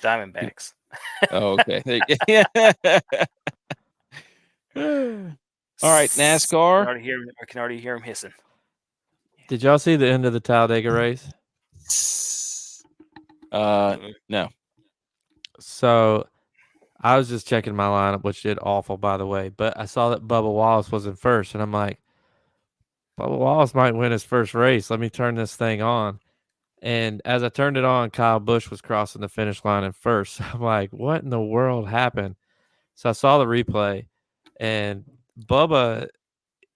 S3: Diamondbacks.
S1: Oh, okay. All right, NASCAR.
S3: I can already hear him hissing.
S2: Did y'all see the end of the Talladega race?
S1: No.
S2: So I was just checking my lineup, which did awful, by the way. But I saw that Bubba Wallace was in first, and I'm like, Bubba Wallace might win his first race. Let me turn this thing on. And as I turned it on, Kyle Busch was crossing the finish line in first. I'm like, what in the world happened? So I saw the replay, and Bubba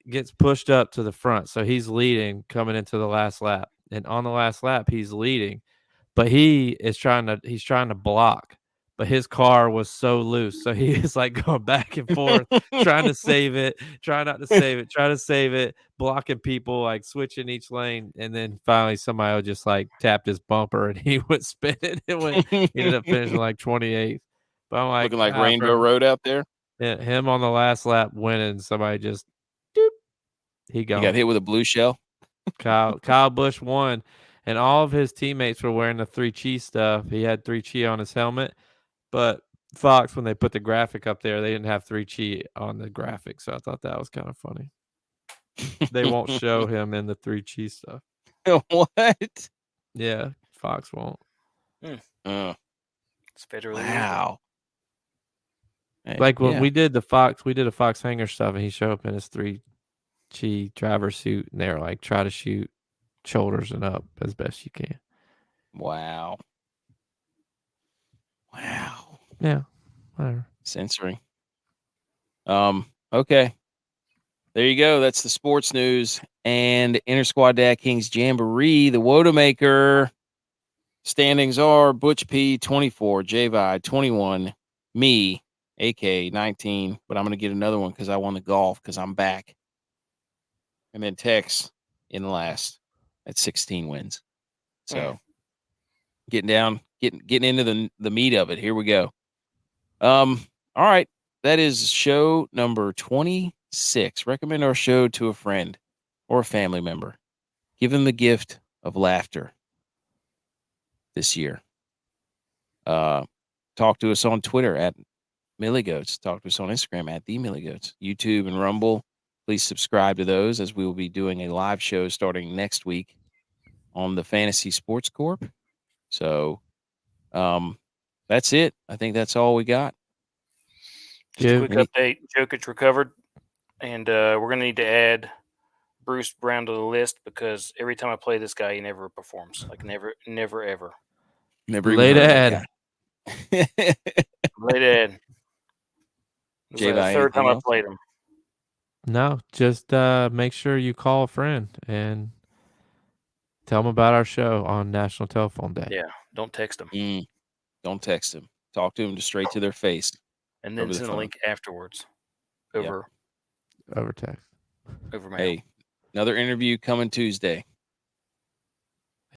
S2: gets pushed up to the front. So he's leading coming into the last lap. And on the last lap, he's leading. But he's trying to block. But his car was so loose. So he is like going back and forth, trying to save it, trying not to save it, trying to save it, blocking people, like switching each lane. And then finally somebody just like tapped his bumper and he went spinning and ended up finishing like 28th. But I'm like,
S1: Looking like Rainbow
S2: for
S1: Road out there.
S2: him on the last lap winning, somebody just doop, he
S1: He got
S2: gone.
S1: hit with a blue shell.
S2: Kyle Busch won, and all of his teammates were wearing the 3 Chi stuff. He had 3 Chi on his helmet, but Fox, when they put the graphic up there, they didn't have 3 Chi on the graphic, so I thought that was kind of funny. They won't show him in the 3 Chi stuff.
S1: What?
S2: Yeah, Fox won't.
S3: It's federally illegal.
S1: Wow.
S2: Like when
S1: Yeah.
S2: we did a Fox Hanger stuff, and he showed up in his 3 Chi driver suit, and they were like, try to shoot shoulders and up as best you can.
S1: Wow. Wow.
S2: Yeah, whatever.
S1: Censoring. Okay. There you go. That's the sports news. And Intersquad Dad-Kings Jamboree, the Wodamaker. Standings are Butch P 24, J-Vi 21, me, AK 19. But I'm going to get another one because I won the golf because I'm back. And then Tex in last at 16 wins. So getting into the meat of it. Here we go. All right. That is show number 26. Recommend our show to a friend or a family member. Give them the gift of laughter this year. Talk to us on Twitter at Milligoats. Talk to us on Instagram at The Milligoats. YouTube and Rumble. Please subscribe to those as we will be doing a live show starting next week on the Fantasy Sports Corp. So that's it. I think that's all we got.
S3: Just a quick update. Jokic recovered, and we're going to need to add Bruce Brown to the list because every time I play this guy, he never performs. Like never, ever.
S1: Never even heard of that guy.
S3: Late ad. It's like the third time I played him.
S2: No, just make sure you call a friend and tell them about our show on National Telephone Day.
S3: Yeah, don't text them.
S1: Don't text them. Talk to them just straight to their face.
S3: And then send a link afterwards over
S2: text.
S3: Over mail.
S1: Hey, another interview coming Tuesday.